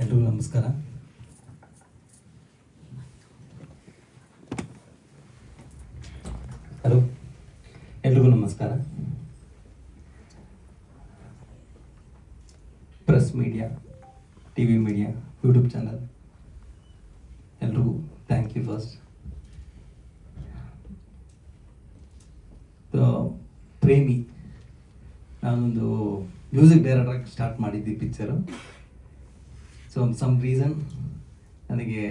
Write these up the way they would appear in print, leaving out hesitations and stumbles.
ಎಲ್ರಿಗೂ ನಮಸ್ಕಾರ. ಹಲೋ, ಎಲ್ರಿಗೂ ನಮಸ್ಕಾರ. Press media, T V media, YouTube channel ಎಲ್ರಿಗೂ ಥ್ಯಾಂಕ್ ಯು ಫಸ್ಟ್. ಪ್ರೇಮಿ, ನಾನೊಂದು ಮ್ಯೂಸಿಕ್ ಡೈರೆಕ್ಟರ್ ಸ್ಟಾರ್ಟ್ ಮಾಡಿದ್ದೆ ಪಿಕ್ಚರು. ಸೊ ಸಮ್ ರೀಸನ್ ನನಗೆ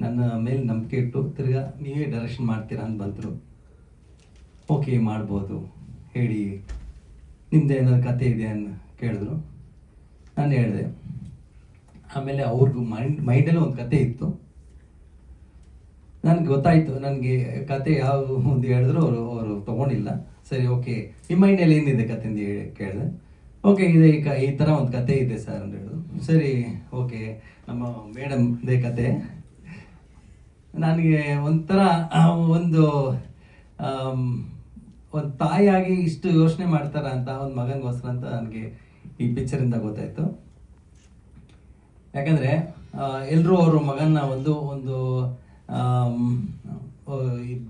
ನನ್ನ ಮೇಲೆ ನಂಬಿಕೆ ಇಟ್ಟು ತಿರ್ಗಾ ನೀವೇ ಡೈರೆಕ್ಷನ್ ಮಾಡ್ತೀರಾ ಅಂತ ಬಂದರು. ಓಕೆ, ಮಾಡ್ಬೋದು, ಹೇಳಿ ನಿಮ್ಮದು ಏನಾದ್ರು ಕತೆ ಇದೆ ಅಂತ ಕೇಳಿದ್ರು. ನಾನು ಹೇಳಿದೆ. ಆಮೇಲೆ ಅವ್ರಿಗೂ ಮೈಂಡಲ್ಲಿ ಒಂದು ಕತೆ ಇತ್ತು. ನನಗೆ ಗೊತ್ತಾಯಿತು, ನನಗೆ ಕತೆ ಯಾವ ಒಂದು ಹೇಳಿದ್ರು ಅವರು ತೊಗೊಂಡಿಲ್ಲ. ಸರಿ, ಓಕೆ, ನಿಮ್ಮ ಮೈಂಡಲ್ಲಿ ಏನಿದೆ ಕತೆ ಅಂತ ಕೇಳಿದೆ. ಓಕೆ, ಇದೆ ಈ ಥರ ಒಂದು ಕತೆ ಇದೆ ಸರ್ ಅಂತ ಹೇಳಿದ್ರು. ಸರಿ, ಓಕೆ, ನಮ್ಮ ಮೇಡಮ್ದೇ ಕತೆ. ನನಗೆ ಒಂಥರ ಒಂದು ತಾಯಿಯಾಗಿ ಇಷ್ಟು ಯೋಚನೆ ಮಾಡ್ತಾರ ಅಂತ, ಒಂದು ಮಗನಿಗೋಸ್ಕರ ಅಂತ ನನಗೆ ಈ ಪಿಕ್ಚರಿಂದ ಗೊತ್ತಾಯಿತು. ಯಾಕಂದರೆ ಎಲ್ಲರೂ ಅವರು ಮಗನ ಒಂದು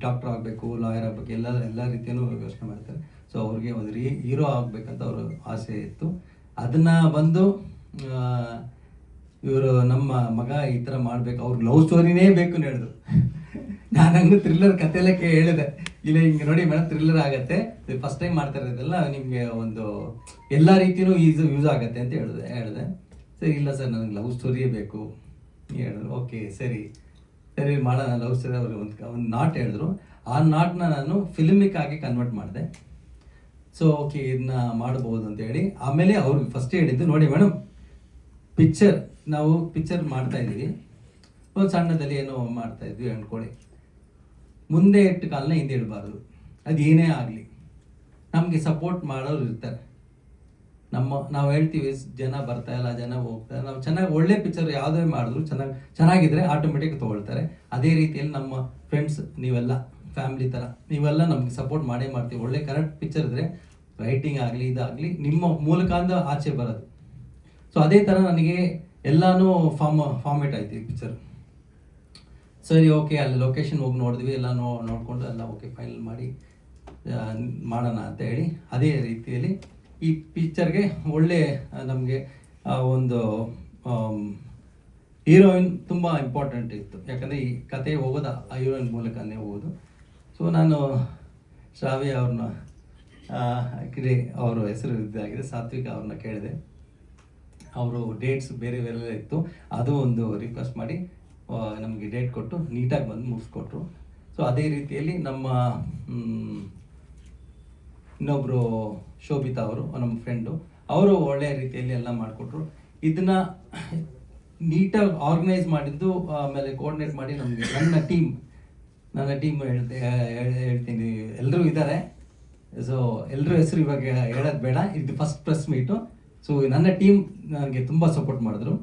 ಡಾಕ್ಟರ್ ಆಗಬೇಕು, ಲಾಯರ್ ಆಗಬೇಕು, ಎಲ್ಲ ರೀತಿಯಲ್ಲೂ ಯೋಚನೆ ಮಾಡ್ತಾರೆ. ಸೊ ಅವ್ರಿಗೆ ಒಂದು ಹೀರೋ ಆಗಬೇಕಂತ ಅವ್ರ ಆಸೆ ಇತ್ತು. ಅದನ್ನು ಬಂದು ಇವರು ನಮ್ಮ ಮಗ ಈ ಥರ ಮಾಡಬೇಕು, ಅವ್ರಿಗೆ ಲವ್ ಸ್ಟೋರಿನೇ ಬೇಕು ಅಂತ ಹೇಳಿದ್ರು. ನಾನು ಹಂಗೆ ಥ್ರಿಲ್ಲರ್ ಕಥೆಲ್ಲ ಹೇಳಿದೆ. ಇಲ್ಲ, ಹಿಂಗೆ ನೋಡಿ ಮೇಡಮ್, ಥ್ರಿಲ್ಲರ್ ಆಗುತ್ತೆ, ಫಸ್ಟ್ ಟೈಮ್ ಮಾಡ್ತಾ ಇರೋದೆಲ್ಲ ನಿಮಗೆ ಒಂದು ಎಲ್ಲ ರೀತಿಯೂ ಯೂಸ್ ಆಗುತ್ತೆ ಅಂತ ಹೇಳಿದೆ. ಸರಿ, ಇಲ್ಲ ಸರ್, ನನಗೆ ಲವ್ ಸ್ಟೋರಿಯೇ ಬೇಕು ಹೇಳಿದ್ರು. ಓಕೆ, ಸರಿ ಮಾಡೋಣ ಲವ್ ಸ್ಟೋರಿ. ಅವರು ಒಂದು ನಾಟ್ ಹೇಳಿದ್ರು. ಆ ನಾಟ್ನ ನಾನು ಫಿಲ್ಮಿಕ್ ಆಗಿ ಕನ್ವರ್ಟ್ ಮಾಡಿದೆ. ಸೊ ಓಕೆ, ಇದನ್ನ ಮಾಡ್ಬೋದು ಅಂತೇಳಿ ಆಮೇಲೆ ಅವ್ರಿಗೆ ಫಸ್ಟ್ ಹೇಳಿದ್ದು, ನೋಡಿ ಮೇಡಮ್, ನಾವು ಪಿಕ್ಚರ್ ಮಾಡ್ತಾ ಇದ್ದೀವಿ, ಒಂದು ಸಣ್ಣದಲ್ಲಿ ಏನೋ ಮಾಡ್ತಾ ಇದ್ವಿ ಅಂದ್ಕೊಳ್ಳಿ, ಮುಂದೆ ಇಟ್ಟು ಕಾಲನ ಹಿಂದೆ ಇಡಬಾರ್ದು. ಅದು ಏನೇ ಆಗಲಿ ನಮಗೆ ಸಪೋರ್ಟ್ ಮಾಡೋರು ಇರ್ತಾರೆ. ನಾವು ಹೇಳ್ತೀವಿ, ಜನ ಬರ್ತಾ ಇಲ್ಲ, ಜನ ಹೋಗ್ತಾರೆ, ನಾವು ಚೆನ್ನಾಗಿ ಒಳ್ಳೆ ಪಿಕ್ಚರ್ ಯಾವುದೇ ಮಾಡಿದ್ರು ಚೆನ್ನಾಗಿದ್ರೆ ಆಟೋಮೆಟಿಕ್ ತೊಗೊಳ್ತಾರೆ. ಅದೇ ರೀತಿಯಲ್ಲಿ ನಮ್ಮ ಫ್ರೆಂಡ್ಸ್, ನೀವೆಲ್ಲ ಫ್ಯಾಮಿಲಿ ಥರ ನೀವೆಲ್ಲ ನಮ್ಗೆ ಸಪೋರ್ಟ್ ಮಾಡೇ ಮಾಡ್ತೀವಿ. ಒಳ್ಳೆ ಕರೆಕ್ಟ್ ಪಿಕ್ಚರ್ ಇದ್ದರೆ ರೈಟಿಂಗ್ ಆಗಲಿ ಇದಾಗಲಿ ನಿಮ್ಮ ಮೂಲಕ ಆಚೆ ಬರೋದು. ಸೊ ಅದೇ ಥರ ನನಗೆ ಎಲ್ಲನೂ ಫಾರ್ಮೇಟ್ ಆಯ್ತು ಈ ಪಿಕ್ಚರ್. ಸರಿ, ಓಕೆ, ಅಲ್ಲಿ ಲೊಕೇಶನ್ ಹೋಗಿ ನೋಡಿದ್ವಿ, ಎಲ್ಲ ನೋಡಿಕೊಂಡು ಎಲ್ಲ ಓಕೆ ಫೈನಲ್ ಮಾಡಿ ಮಾಡೋಣ ಅಂತ ಹೇಳಿ, ಅದೇ ರೀತಿಯಲ್ಲಿ ಈ ಪಿಕ್ಚರ್ಗೆ ಒಳ್ಳೆ ನಮಗೆ ಒಂದು ಹೀರೋಯಿನ್ ತುಂಬ ಇಂಪಾರ್ಟೆಂಟ್ ಇತ್ತು. ಯಾಕಂದರೆ ಈ ಕತೆ ಹೋಗೋದು ಆ ಹೀರೋಯಿನ್ ಮೂಲಕನೇ ಹೋಗೋದು. ಸೊ ನಾನು ಶ್ರಾವ್ಯ ಅವ್ರನ್ನ ಅವ್ರ ಹೆಸರು ಇದಾಗಿದೆ, ಸಾತ್ವಿಕ ಅವ್ರನ್ನ ಕೇಳಿದೆ. ಅವರು ಡೇಟ್ಸ್ ಬೇರೆ ಇತ್ತು, ಅದು ಒಂದು ರಿಕ್ವೆಸ್ಟ್ ಮಾಡಿ ನಮಗೆ ಡೇಟ್ ಕೊಟ್ಟು ನೀಟಾಗಿ ಬಂದು ಮುಗಿಸ್ಕೊಟ್ರು. ಸೊ ಅದೇ ರೀತಿಯಲ್ಲಿ ನಮ್ಮ ಇನ್ನೊಬ್ಬರು ಶೋಭಿತಾ ಅವರು, ನಮ್ಮ ಫ್ರೆಂಡು, ಅವರು ಒಳ್ಳೆಯ ರೀತಿಯಲ್ಲಿ ಎಲ್ಲ ಮಾಡಿಕೊಟ್ರು. ಇದನ್ನು ನೀಟಾಗಿ ಆರ್ಗನೈಸ್ ಮಾಡಿದ್ದು, ಆಮೇಲೆ ಕೋಆರ್ಡಿನೇಟ್ ಮಾಡಿ ನಮಗೆ ನನ್ನ ಟೀಮ್ ಹೇಳ್ತೀನಿ, ಎಲ್ಲರೂ ಇದ್ದಾರೆ. ಸೊ ಎಲ್ಲರೂ ಹೆಸರು ಇವಾಗ ಹೇಳೋದು ಬೇಡ, ಇದು ಫಸ್ಟ್ ಪ್ರೆಸ್ ಮೀಟು. ಸೊ ನನ್ನ ಟೀಮ್ ನನಗೆ ತುಂಬ ಸಪೋರ್ಟ್ ಮಾಡಿದ್ರು.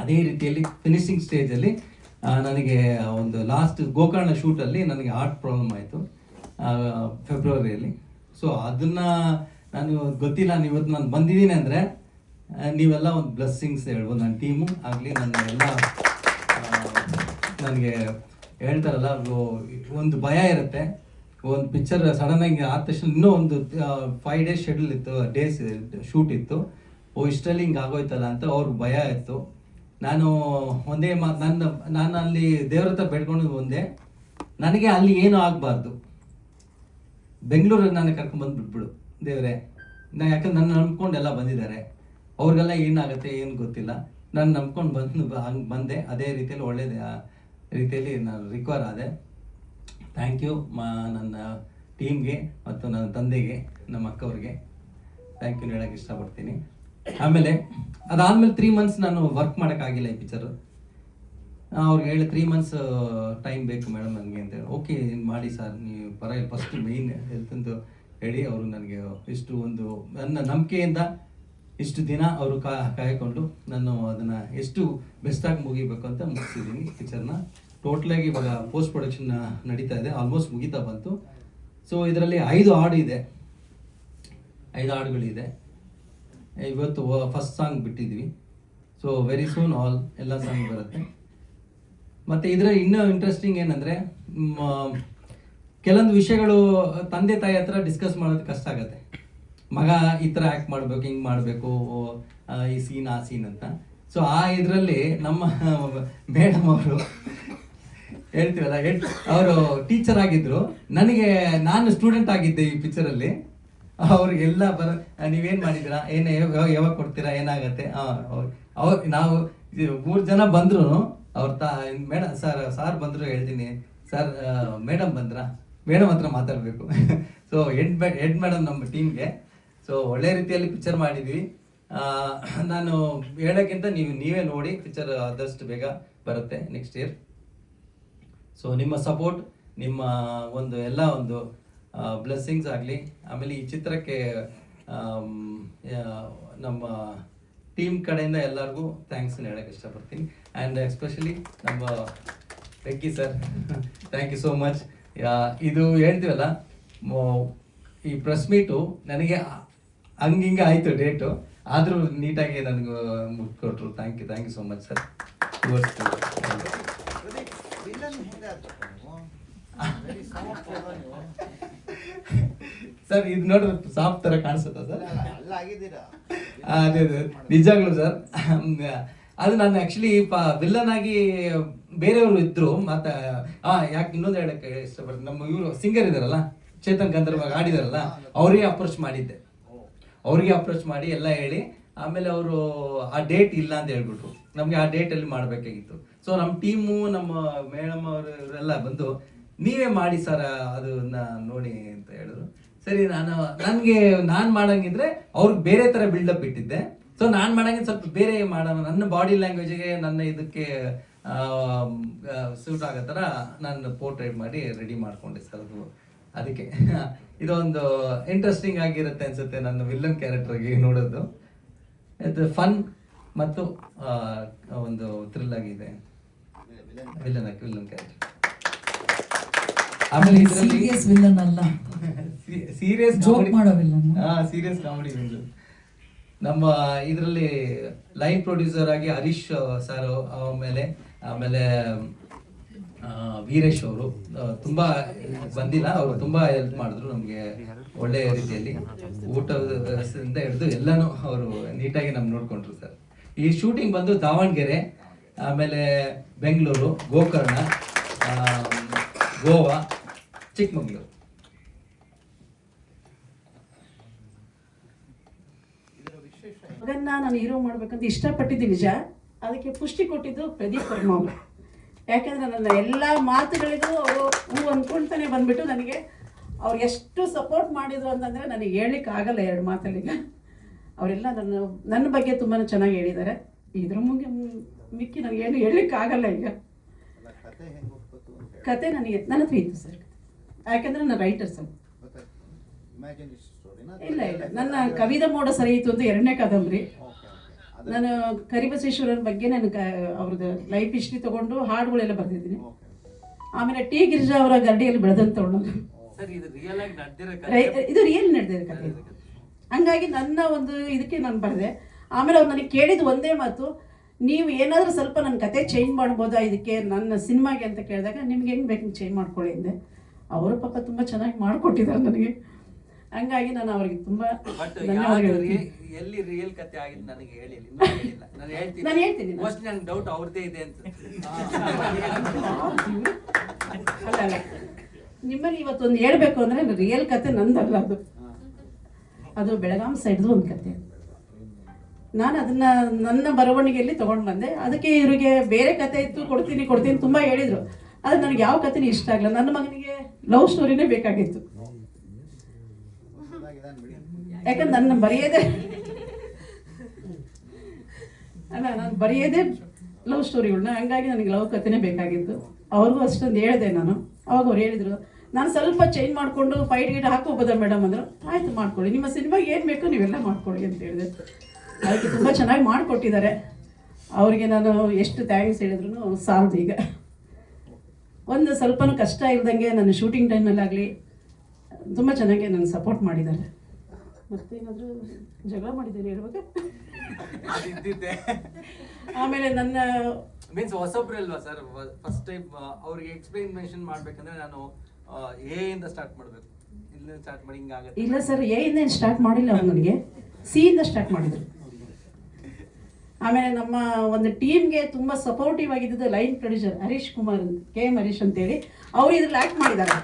ಅದೇ ರೀತಿಯಲ್ಲಿ ಫಿನಿಶಿಂಗ್ ಸ್ಟೇಜಲ್ಲಿ ನನಗೆ ಒಂದು ಲಾಸ್ಟ್ ಗೋಕರ್ಣ ಶೂಟಲ್ಲಿ ನನಗೆ ಹಾರ್ಟ್ ಪ್ರಾಬ್ಲಮ್ ಆಯಿತು ಫೆಬ್ರವರಿಯಲ್ಲಿ. ಸೊ ಅದನ್ನು ನಾನು ಗೊತ್ತಿಲ್ಲ, ಇವತ್ತು ನಾನು ಬಂದಿದ್ದೀನಿ ಅಂದರೆ ನೀವೆಲ್ಲ ಒಂದು ಬ್ಲೆಸ್ಸಿಂಗ್ಸ್ ಹೇಳ್ಬೋದು. ನನ್ನ ಟೀಮು ಆಗಲಿ, ನನ್ನ ಎಲ್ಲ ನನಗೆ ಹೇಳ್ತಾರಲ್ಲ, ಒಂದು ಭಯ ಇರುತ್ತೆ. ಒಂದು ಪಿಕ್ಚರ್ ಸಡನ್ನಾಗಿ ಆದ ತಕ್ಷಣ ಇನ್ನೂ ಒಂದು 5 days ಶೆಡ್ಯೂಲ್ ಇತ್ತು, ಡೇಸ್ ಶೂಟ್ ಇತ್ತು. ಇಷ್ಟರಲ್ಲಿ ಹಿಂಗೆ ಆಗೋಯ್ತಲ್ಲ ಅಂತ ಅವ್ರಿಗೆ ಭಯ ಇತ್ತು. ನಾನು ಒಂದೇ ನಾನು ಅಲ್ಲಿ ದೇವ್ರ ಹತ್ರ ಬೇಡ್ಕೊಂಡು ಒಂದೇ, ನನಗೆ ಅಲ್ಲಿ ಏನೂ ಆಗಬಾರ್ದು, ಬೆಂಗಳೂರಿಗೆ ನಾನು ಕರ್ಕೊಂಡ್ಬಂದು ಬಿಟ್ಬಿಡು ದೇವರೇ. ಯಾಕಂದ್ರೆ ನನ್ನ ನಂಬ್ಕೊಂಡು ಎಲ್ಲ ಬಂದಿದ್ದಾರೆ, ಅವ್ರಿಗೆಲ್ಲ ಏನಾಗುತ್ತೆ ಏನು ಗೊತ್ತಿಲ್ಲ. ನಾನು ನಂಬ್ಕೊಂಡು ಹಂಗೆ ಬಂದೆ. ಅದೇ ರೀತಿಯಲ್ಲಿ ಒಳ್ಳೆಯದೇ ರೀತಿಯಲ್ಲಿ ನಾನು ರಿಕವರ್ ಆದೆ. ಥ್ಯಾಂಕ್ ಯು ನನ್ನ ಟೀಮ್ಗೆ ಮತ್ತು ನನ್ನ ತಂದೆಗೆ, ನಮ್ಮ ಅಕ್ಕವ್ರಿಗೆ ಥ್ಯಾಂಕ್ ಯು ಹೇಳೋಕ್ಕೆ ಇಷ್ಟಪಡ್ತೀನಿ. ಆಮೇಲೆ ಅದಾದಮೇಲೆ 3 months ನಾನು ವರ್ಕ್ ಮಾಡೋಕ್ಕಾಗಿಲ್ಲ ಈ ಪಿಕ್ಚರು. ಅವ್ರಿಗೆ ಹೇಳಿ 3 months ಟೈಮ್ ಬೇಕು ಮೇಡಮ್ ನನಗೆ ಅಂತೇಳಿ. ಓಕೆ ಮಾಡಿ ಸರ್, ನೀವು ಪರವಾಗಿಲ್ಲ, ಫಸ್ಟ್ ಮೇಯ್ನ್ ಹೆಲ್ತಂದು ಹೇಳಿ ಅವರು ನನಗೆ ಇಷ್ಟು ಒಂದು ನನ್ನ ನಂಬಿಕೆಯಿಂದ ಇಷ್ಟು ದಿನ ಅವರು ಕಾಯ್ಕೊಂಡು ನಾನು ಅದನ್ನು ಎಷ್ಟು ಬೆಸ್ಟಾಗಿ ಮುಗಿಬೇಕು ಅಂತ ಮುಗಿಸಿದ್ದೀನಿ ಪಿಕ್ಚರ್ನ. ಟೋಟಲಾಗಿ ಇವಾಗ ಪೋಸ್ಟ್ ಪ್ರೊಡಕ್ಷನ್ ನಡೀತಾ ಇದೆ, ಆಲ್ಮೋಸ್ಟ್ ಮುಗಿತಾ ಬಂತು. ಸೊ ಇದರಲ್ಲಿ 5 ಹಾಡುಗಳಿದೆ. ಇವತ್ತು ಫಸ್ಟ್ ಸಾಂಗ್ ಬಿಟ್ಟಿದ್ವಿ. ಸೊ ವೆರಿ ಸೂನ್ ಆಲ್ ಎಲ್ಲ ಸಾಂಗ್ ಬರುತ್ತೆ. ಮತ್ತು ಇದರ ಇನ್ನೂ ಇಂಟ್ರೆಸ್ಟಿಂಗ್ ಏನಂದರೆ, ಕೆಲವೊಂದು ವಿಷಯಗಳು ತಂದೆ ತಾಯಿ ಹತ್ರ ಡಿಸ್ಕಸ್ ಮಾಡೋದು ಕಷ್ಟ ಆಗುತ್ತೆ. ಮಗ ಈ ಥರ ಆ್ಯಕ್ಟ್ ಮಾಡಬೇಕು, ಹಿಂಗೆ ಮಾಡಬೇಕು, ಈ ಸೀನ್ ಆ ಸೀನ್ ಅಂತ. ಸೊ ಆ ಇದರಲ್ಲಿ ನಮ್ಮ ಮೇಡಮ್ ಅವರು ಹೇಳ್ತೀವಲ್ಲ, ಅವರು ಟೀಚರ್ ಆಗಿದ್ದರು, ನಾನು ಸ್ಟೂಡೆಂಟ್ ಆಗಿದ್ದೆ ಈ ಪಿಕ್ಚರಲ್ಲಿ. ಅವ್ರಿಗೆಲ್ಲ ನೀವೇನು ಮಾಡಿದ್ದೀರಾ, ಯಾವಾಗ ಕೊಡ್ತೀರಾ, ಏನಾಗತ್ತೆ, ನಾವು 3 ಜನ ಬಂದ್ರು ಅವ್ರ ಮೇಡಮ್ ಸಾರ್ ಬಂದರು, ಹೇಳ್ತೀನಿ ಸರ್ ಮೇಡಮ್ ಮೇಡಮ್ ಹತ್ರ ಮಾತಾಡಬೇಕು. ಸೊ ಹೆಡ್ ಮೇಡಮ್ ನಮ್ಮ ಟೀಮ್ಗೆ. ಸೊ ಒಳ್ಳೆ ರೀತಿಯಲ್ಲಿ ಪಿಕ್ಚರ್ ಮಾಡಿದ್ವಿ. ನಾನು ಹೇಳೋಕ್ಕಿಂತ ನೀವೇ ನೋಡಿ, ಪಿಕ್ಚರ್ ಆದಷ್ಟು ಬೇಗ ಬರುತ್ತೆ ನೆಕ್ಸ್ಟ್ ಇಯರ್. ಸೊ ನಿಮ್ಮ ಸಪೋರ್ಟ್, ನಿಮ್ಮ ಎಲ್ಲ ಒಂದು ಬ್ಲೆಸ್ಸಿಂಗ್ಸ್ ಆಗಲಿ. ಆಮೇಲೆ ಈ ಚಿತ್ರಕ್ಕೆ ನಮ್ಮ ಟೀಮ್ ಕಡೆಯಿಂದ ಎಲ್ಲರಿಗೂ ಥ್ಯಾಂಕ್ಸನ್ನು ಹೇಳೋಕ್ಕೆ ಇಷ್ಟಪಡ್ತೀನಿ. ಆ್ಯಂಡ್ ಎಸ್ಪೆಷಲಿ ನಮ್ಮ ಬೆಕ್ಕಿ sir, thank you so much. ಇದು ಹೇಳ್ತೀವಲ್ಲ, ಈ ಪ್ರೆಸ್ ಮೀಟು ನನಗೆ ಹಂಗೆ ಆಯಿತು ಡೇಟು, ಆದರೂ ನೀಟಾಗಿ ನನಗೆ ಮುಟ್ಕೊಟ್ರು. Thank you so much sir. Sir ಇದು ನೋಡ್ರಿ ಸಾಫ್ಟ್ ಥರ ಕಾಣಿಸುತ್ತಾ ಸರ್? ಅದೇ ನಿಜಾಗ್ಲು ಸರ್. ಅದು ನಾನು ಆ್ಯಕ್ಚುಲಿ ವಿಲ್ಲನ್ ಆಗಿ ಬೇರೆಯವರು ಇದ್ರು. ಮತ್ತು ಯಾಕೆ ಇನ್ನೊಂದು ಹೇಳಕ್ಕೆ ಇಷ್ಟಪಡ್ತೀನಿ, ನಮ್ಮ ಇವರು ಸಿಂಗರ್ ಇದಾರಲ್ಲ, ಚೇತನ್ ಗಂಧರ್ವ ಆಡಿದಾರಲ್ಲ, ಅವರಿಗೆ ಅಪ್ರೋಚ್ ಮಾಡಿ ಎಲ್ಲ ಹೇಳಿ, ಆಮೇಲೆ ಅವರು ಆ ಡೇಟ್ ಇಲ್ಲ ಅಂತ ಹೇಳ್ಬಿಟ್ರು. ನಮಗೆ ಆ ಡೇಟಲ್ಲಿ ಮಾಡಬೇಕಾಗಿತ್ತು. ಸೊ ನಮ್ಮ ಟೀಮು, ನಮ್ಮ ಮೇಡಮ್ ಅವರು ಇವರೆಲ್ಲ ಬಂದು ನೀವೇ ಮಾಡಿ ಸರ್ ಅದನ್ನ ನೋಡಿ ಅಂತ ಹೇಳಿದ್ರು. ಸರಿ, ನಾನು ಮಾಡಂಗಿದ್ರೆ ಅವ್ರಿಗೆ ಬೇರೆ ಥರ ಬಿಲ್ಡಪ್ ಇಟ್ಟಿದ್ದೆ. ಸೊ ನಾನು ಮಾಡಂಗಿದ್ರೆ ಸ್ವಲ್ಪ ಬೇರೆ ಮಾಡೋಣ, ನನ್ನ ಬಾಡಿ ಲ್ಯಾಂಗ್ವೇಜ್ಗೆ, ನನ್ನ ಇದಕ್ಕೆ ಸೂಟ್ ಆಗೋ ಥರ ನಾನು ಪೋರ್ಟ್ರೇಟ್ ಮಾಡಿ ರೆಡಿ ಮಾಡಿಕೊಂಡೆ ಸರ್. ಅದಕ್ಕೆ ಇದೊಂದು ಇಂಟ್ರೆಸ್ಟಿಂಗ್ ಆಗಿರುತ್ತೆ ಅನ್ಸುತ್ತೆ ನನ್ನ ವಿಲ್ಲನ್ ಕ್ಯಾರೆಕ್ಟರ್ಗೆ ನೋಡೋದು. ಇದು ಫನ್ ಮತ್ತು ಒಂದು ಥ್ರಿಲ್ ಆಗಿದೆ ವಿಲ್ಲನ್ ಕ್ಯಾರೆಕ್ಟರ್. ಆಮೇಲೆ ಸೀರಿಯಸ್ ವಿಲ್ಲನ್ ಅಲ್ಲ, ಸೀರಿಯಸ್ ಜೋಕ್ ಮಾಡೋ ವಿಲ್ಲನ್. Serious comedy villain. ನಮ್ಮ ಇದರಲ್ಲಿ ಲೈನ್ ಪ್ರೊಡ್ಯೂಸರ್ ಆಗಿ ಹರೀಶ್ ಸರ್, ಆಮೇಲೆ ವೀರೇಶ್ ಅವರು ತುಂಬಾ ಬಂದಿಲ್ಲ, ಅವರು ತುಂಬಾ ಹೆಲ್ಪ್ ಮಾಡಿದ್ರು ನಮಗೆ ಒಳ್ಳೆಯ ರೀತಿಯಲ್ಲಿ. ಊಟದ ವ್ಯವಸ್ಥೆಯಿಂದ ಹಿಡಿದು ಎಲ್ಲನೂ ಅವರು ನೀಟಾಗಿ ನಮ್ಗೆ ನೋಡ್ಕೊಂಡ್ರು ಸರ್. ಈ ಶೂಟಿಂಗ್ ಬಂದು ದಾವಣಗೆರೆ, ಆಮೇಲೆ ಬೆಂಗಳೂರು, ಗೋಕರ್ಣ, ಗೋವಾ, ಚಿಕ್ಕಮಗಳೂರು. ಅದನ್ನ ನಾನು ಹೀರೋ ಮಾಡ್ಬೇಕಂತ ಇಷ್ಟಪಟ್ಟಿದ್ದು ನಿಜ. ಅದಕ್ಕೆ ಪುಷ್ಟಿ ಕೊಟ್ಟಿದ್ದು ಪ್ರದೀಪ್ ವರ್ಮ ಅವರು. ಯಾಕೆಂದರೆ ನನ್ನ ಎಲ್ಲ ಮಾತುಗಳಿಗೂ ಅವರು ಹೂ ಅಂದ್ಕೊಳ್ತಾನೆ ಬಂದ್ಬಿಟ್ಟು ನನಗೆ ಅವ್ರು ಎಷ್ಟು ಸಪೋರ್ಟ್ ಮಾಡಿದ್ರು ಅಂತಂದರೆ ನನಗೆ ಹೇಳಲಿಕ್ಕೆ ಆಗಲ್ಲ 2 ಮಾತಲ್ಲಿಗ. ಅವರೆಲ್ಲ ನನ್ನ ಬಗ್ಗೆ ತುಂಬಾ ಚೆನ್ನಾಗಿ ಹೇಳಿದ್ದಾರೆ. ಇದ್ರ ಮಿಕ್ಕಿ ನನಗೆ ಏನು ಹೇಳಲಿಕ್ಕೆ ಆಗಲ್ಲ ಈಗ. ಕತೆ ನನ್ನ ಹತ್ರ ಇತ್ತು ಸರ್, ಯಾಕೆಂದರೆ ನನ್ನ ರೈಟರ್ ಸರ್. ಇಲ್ಲ ನನ್ನ ಕವಿದ ಮೋಡ ಸರಿಯಿತು ಅಂತ 2ನೇ ಕಾದಂಬರಿ. ನಾನು ಕರಿಬಸವೇಶ್ವರನ ಬಗ್ಗೆ ಅವ್ರದ್ದು ಲೈಫ್ ಹಿಸ್ಟ್ರಿ ತಗೊಂಡು ಹಾಡುಗಳೆಲ್ಲ ಬರೆದಿದ್ದೀನಿ. ಆಮೇಲೆ ಟಿ ಗಿರಿಜಾ ಅವರ ಗಡ್ಡಿಯಲ್ಲಿ ಬೆಳೆದಂಥವಳು. ಇದು ರಿಯಲ್ ನಡೆದಿರೋ ಕತೆ. ಹಂಗಾಗಿ ನನ್ನ ಒಂದು ಇದಕ್ಕೆ ನಾನು ಬರೆದೆ. ಆಮೇಲೆ ಅವ್ರು ನನಗೆ ಕೇಳಿದ್ದು ಒಂದೇ ಮಾತು, ನೀವು ಏನಾದರೂ ಸ್ವಲ್ಪ ನನ್ನ ಕತೆ ಚೇಂಜ್ ಮಾಡ್ಬೋದಾ ಇದಕ್ಕೆ ನನ್ನ ಸಿನಿಮಾಗೆ ಅಂತ ಕೇಳಿದಾಗ, ನಿಮ್ಗೆ ಹೆಂಗೆ ಬೇಕು ಚೇಂಜ್ ಮಾಡ್ಕೊಳ್ಳಿ ಅಂದೆ. ಅವರು ಪಾಪ ತುಂಬ ಚೆನ್ನಾಗಿ ಮಾಡಿಕೊಟ್ಟಿದ್ದಾರೆ ನನಗೆ. ಹಂಗಾಗಿ ನಾನು ಅವ್ರಿಗೆ ತುಂಬಾ ಎಲ್ಲಿ ರಿಯಲ್ ಕತೆ ಆಗಿದ್ದು ನನಗೆ ಹೇಳಿಲ್ಲ. ನಾನು ಹೇಳ್ತೀನಿ, ನನಗೆ ಡೌಟ್ ಅವ್ರದ್ದೇ ಇದೆ ಅಂತ. ಅಲ್ಲ ನಿಮ್ಮಲ್ಲಿ ಇವತ್ತೊಂದು ಹೇಳ್ಬೇಕು ಅಂದರೆ ರಿಯಲ್ ಕತೆ ನಂದಲ್ಲ, ಅದು ಬೆಳಗಾಂ ಸೈಡ್ದು ಒಂದು ಕತೆ. ನಾನು ಅದನ್ನ ನನ್ನ ಬರವಣಿಗೆಯಲ್ಲಿ ತೊಗೊಂಡು ಬಂದೆ. ಅದಕ್ಕೆ ಇವರಿಗೆ ಬೇರೆ ಕತೆ ಇತ್ತು, ಕೊಡ್ತೀನಿ ತುಂಬ ಹೇಳಿದರು. ಅದು ನನಗೆ ಯಾವ ಕತೆನೂ ಇಷ್ಟ ಆಗಲ್ಲ. ನನ್ನ ಮಗನಿಗೆ ಲವ್ ಸ್ಟೋರಿನೇ ಬೇಕಾಗಿತ್ತು. ಯಾಕಂದ್ರೆ ನಾನು ಬರೆಯೋದೇ ಲವ್ ಸ್ಟೋರಿಗಳನ್ನ. ಹಂಗಾಗಿ ನನಗೆ ಲವ್ ಕತೆನೇ ಬೇಕಾಗಿತ್ತು. ಅವ್ರಿಗೂ ಅಷ್ಟೊಂದು ಹೇಳಿದೆ ನಾನು. ಅವಾಗ ಅವ್ರು ಹೇಳಿದರು, ನಾನು ಸ್ವಲ್ಪ ಚೇಂಜ್ ಮಾಡಿಕೊಂಡು ಫೈಟ್ ಗೀಟ್ ಹಾಕೋಬೋದಾ ಮೇಡಮ್ ಅಂದರು. ಆಯಿತು ಮಾಡ್ಕೊಳ್ಳಿ, ನಿಮ್ಮ ಸಿನಿಮಾಗೆ ಏನು ಬೇಕು ನೀವೆಲ್ಲ ಮಾಡ್ಕೊಳ್ಳಿ ಅಂತ ಹೇಳಿದೆ. ಅದಕ್ಕೆ ತುಂಬ ಚೆನ್ನಾಗಿ ಮಾಡಿಕೊಟ್ಟಿದ್ದಾರೆ. ಅವರಿಗೆ ನಾನು ಎಷ್ಟು ಥ್ಯಾಂಕ್ಸ್ ಹೇಳಿದ್ರು ಸಾಲದು. ಈಗ ಒಂದು ಸ್ವಲ್ಪನೂ ಕಷ್ಟ ಇಲ್ದಂಗೆ ನನ್ನ ಶೂಟಿಂಗ್ ಟೈಮಲ್ಲಾಗಲಿ ತುಂಬ ಚೆನ್ನಾಗಿ ನನ್ನ ಸಪೋರ್ಟ್ ಮಾಡಿದ್ದಾರೆ. ಮತ್ತೇನಾದರೂ ಜಗಳ ಮಾಡಿದ್ದೇನೆ ಹೇಳ್ಬೇಕು. ಅದು ಇದ್ದಿದ್ದೆ. ಆಮೇಲೆ ನನ್ನ ಮೀನ್ಸ್ ಹೊಸಬ್ರು ಅಲ್ವಾ ಸರ್, ಫಸ್ಟ್ ಟೈಮ್ ಅವ್ರಿಗೆ ಎಕ್ಸ್ಪ್ಲನೇಷನ್ ಮಾಡ್ಬೇಕಂದ್ರೆ ನಾನು ಎ ಇಂದ ಸ್ಟಾರ್ಟ್ ಮಾಡ್ಬೇಕು, ಇಲ್ಲಿಂದ ಸ್ಟಾರ್ಟ್ ಮಾಡಿ ಹಿಂಗಾಗತ್ತೆ. ಇಲ್ಲ ಸರ್, ಏನ್ ಸ್ಟಾರ್ಟ್ ಮಾಡಿಲ್ಲ ಅವ್ರು, ನನಗೆ ಸಿಯಿಂದ ಸ್ಟಾರ್ಟ್ ಮಾಡಿದ್ರು. ಆಮೇಲೆ ನಮ್ಮ ಒಂದು ಟೀಮ್ಗೆ ತುಂಬ ಸಪೋರ್ಟಿವ್ ಆಗಿದ್ದು ಲೈನ್ ಪ್ರೊಡ್ಯೂಸರ್ ಹರೀಶ್ ಕುಮಾರ್ ಅಂತ, KM ಹರೀಶ್ ಅಂತೇಳಿ, ಅವ್ರು ಇದ್ರಲ್ಲಿ ಆ್ಯಕ್ಟ್ ಮಾಡಿದ್ದಾರೆ.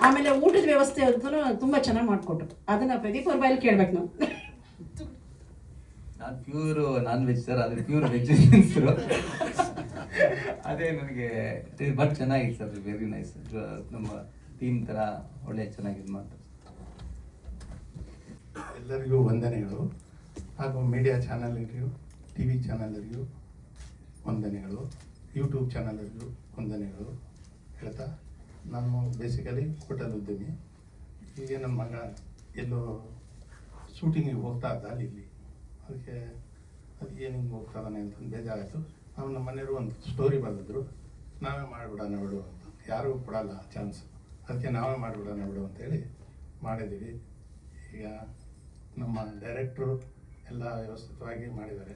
ಆಮೇಲೆ ಊಟದ ವ್ಯವಸ್ಥೆ ಅಂತೂ ತುಂಬ ಚೆನ್ನಾಗಿ ಮಾಡಿಕೊಟ್ರು. ಅದನ್ನು ಪ್ರದೀಪ್ ಅವ್ರ ಬಾಯಲ್ಲಿ ಕೇಳ್ಬೇಕು ನಾವು. ನಾನು ಪ್ಯೂರ್ ನಾನ್ ವೆಜ್ ಸರ್, ಅದು ಪ್ಯೂರ್ ವೆಜಿಟೇರಿಯನ್ಸರು. ಅದೇ ನನಗೆ ಬಟ್ ಚೆನ್ನಾಗಿತ್ತು ಸರ್, ವೆರಿ ನೈಸ್. ನಮ್ಮ ಟೀಮ್ ಥರ ಒಳ್ಳೆ ಚೆನ್ನಾಗಿದೆ ಮಾತು. ಎಲ್ಲರಿಗೂ ವಂದನೆಗಳು, ಹಾಗೂ ಮೀಡಿಯಾ ಚಾನಲ್ಗಳಿಗೂ, TV ಚಾನಲ್ಗಳಿಗೂ ವಂದನೆಗಳು, ಯೂಟ್ಯೂಬ್ ಚಾನಲ್ಗಳಿಗೂ ವಂದನೆಗಳು ಹೇಳ್ತಾ, ನಾನು ಬೇಸಿಕಲಿ ಹೋಟೆಲ್ ಉದ್ಯಮಿ. ಈಗ ನನ್ನ ಮಗ ಎಲ್ಲೋ ಶೂಟಿಂಗಿಗೆ ಹೋಗ್ತಾ ಇದ್ದ ಇಲ್ಲಿ, ಅದಕ್ಕೆ ಅದು ಏನು ಹಿಂಗೆ ಹೋಗ್ತಾನೆ ಅಂತಂದು ಬೇಜಾರಾಯಿತು. ನಾವು ನಮ್ಮ ಮನೆಯವರು ಒಂದು ಸ್ಟೋರಿ ಬರೆದಿದ್ರು, ನಾವೇ ಮಾಡಿಬಿಡೋಣ ಬಿಡು ಅಂತ. ಯಾರಿಗೂ ಕೊಡಲ್ಲ ಚಾನ್ಸ್, ಅದಕ್ಕೆ ನಾವೇ ಮಾಡಿಬಿಡೋಣ ಬಿಡು ಅಂತೇಳಿ ಮಾಡಿದ್ದೀವಿ. ಈಗ ನಮ್ಮ ಡೈರೆಕ್ಟ್ರು ಎಲ್ಲ ವ್ಯವಸ್ಥಿತವಾಗಿ ಮಾಡಿದ್ದಾರೆ,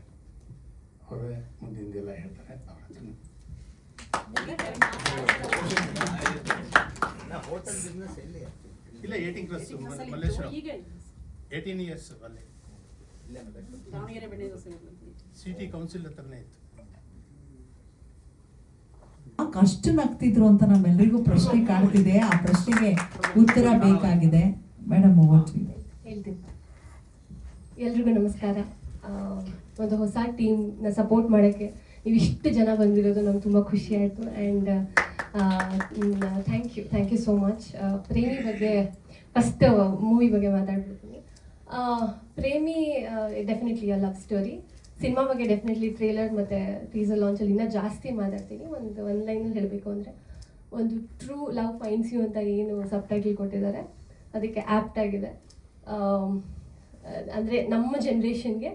ಅವರೇ ಮುಂದಿಂದೆಲ್ಲ ಹೇಳ್ತಾರೆ. ಅವ್ರ ಹತ್ರ ಇಲ್ಲ 18 ಕ್ರಾಸ್ ಮಲ್ಲೇಶ್ವರ, 18 ಇಯರ್ಸ್ ಅಲ್ಲಿ ಸಿಟಿ ಕೌನ್ಸಿಲ್ ಹತ್ರನೇ ಇತ್ತು. ಅಷ್ಟು ನಗ್ತಿದ್ರು ಅಂತ ನಮ್ಮೆಲ್ಲರಿಗೂ ಪ್ರಶ್ನೆ ಕಾಡ್ತಿದೆ. ಆ ಪ್ರಶ್ನೆಗೆ ಉತ್ತರ ಬೇಕಾಗಿದೆ. ಮೇಡಮ್ ಹೇಳ್ತೀನಿ. ಎಲ್ರಿಗೂ ನಮಸ್ಕಾರ. ಒಂದು ಹೊಸ ಟೀಮ್ನ ಸಪೋರ್ಟ್ ಮಾಡೋಕ್ಕೆ ನೀವು ಇಷ್ಟು ಜನ ಬಂದಿರೋದು ನಮ್ಗೆ ತುಂಬ ಖುಷಿ ಆಯಿತು. And thank you so much. Premi ಬಗ್ಗೆ ಫಸ್ಟ್ ಮೂವಿ ಬಗ್ಗೆ ಮಾತಾಡ್ಬಿಡ್ತೀನಿ. Premi definitely a love story. Cinema ಬಗ್ಗೆ ಡೆಫಿನೆಟ್ಲಿ ಟ್ರೇಲರ್ ಮತ್ತು ಟೀಸರ್ ಲಾಂಚಲ್ಲಿ ಇನ್ನೂ ಜಾಸ್ತಿ ಮಾತಾಡ್ತೀನಿ. ಒಂದು ಲೈನಲ್ಲಿ ಹೇಳಬೇಕು ಅಂದರೆ, ಒಂದು ಟ್ರೂ ಲವ್ ಫೈನ್ಸ್ ಯು ಅಂತ ಏನು ಸಬ್ ಟೈಟಲ್ ಕೊಟ್ಟಿದ್ದಾರೆ, ಅದಕ್ಕೆ ಆ್ಯಪ್ಟ್ ಆಗಿದೆ. ಅಂದರೆ ನಮ್ಮ ಜನ್ರೇಷನ್ಗೆ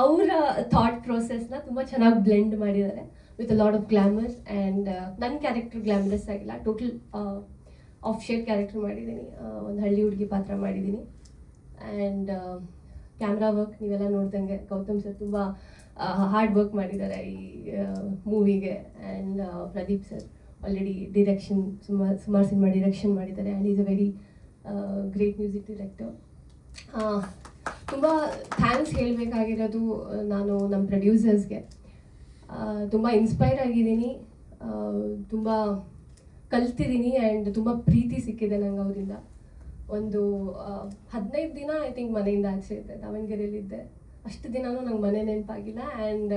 ಅವರ ಥಾಟ್ ಪ್ರೋಸೆಸ್ನ ತುಂಬ ಚೆನ್ನಾಗಿ ಬ್ಲೆಂಡ್ ಮಾಡಿದ್ದಾರೆ with a lot of glamours. And ನನ್ನ ಕ್ಯಾರೆಕ್ಟರ್ ಗ್ಲಾಮರಸ್ ಆಗಿಲ್ಲ, ಟೋಟಲ್ ಆಫ್ ಶೇಡ್ ಕ್ಯಾರೆಕ್ಟರ್ ಮಾಡಿದ್ದೀನಿ. ಒಂದು ಹಳ್ಳಿ ಹುಡುಗಿ ಪಾತ್ರ ಮಾಡಿದ್ದೀನಿ. ಆ್ಯಂಡ್ ಕ್ಯಾಮ್ರಾ ವರ್ಕ್ ನೀವೆಲ್ಲ ನೋಡ್ದಂಗೆ ಗೌತಮ್ ಸರ್ ತುಂಬ ಹಾರ್ಡ್ ವರ್ಕ್ ಮಾಡಿದ್ದಾರೆ ಈ ಮೂವಿಗೆ. And Pradeep sir already direction ಸುಮಾರು ಸಿನಿಮಾ ಡಿರೆಕ್ಷನ್ ಮಾಡಿದ್ದಾರೆ. And is a very great music director. ತುಂಬ ಥ್ಯಾಂಕ್ಸ್ ಹೇಳಬೇಕಾಗಿರೋದು ನಾನು ನಮ್ಮ ಪ್ರೊಡ್ಯೂಸರ್ಸ್ಗೆ. ತುಂಬ ಇನ್ಸ್ಪೈರ್ ಆಗಿದ್ದೀನಿ, ತುಂಬ ಕಲ್ತಿದ್ದೀನಿ, ಆ್ಯಂಡ್ ತುಂಬ ಪ್ರೀತಿ ಸಿಕ್ಕಿದೆ ನಂಗೆ ಅವರಿಂದ. ಒಂದು 15 ದಿನ ಐ ಥಿಂಕ್ ಮನೆಯಿಂದ ಆಚೆ ಇದ್ದೆ, ದಾವಣಗೆರೆಯಲ್ಲಿದ್ದೆ. ಅಷ್ಟು ದಿನವೂ ನಂಗೆ ಮನೆ ನೆನಪಾಗಿಲ್ಲ. ಆ್ಯಂಡ್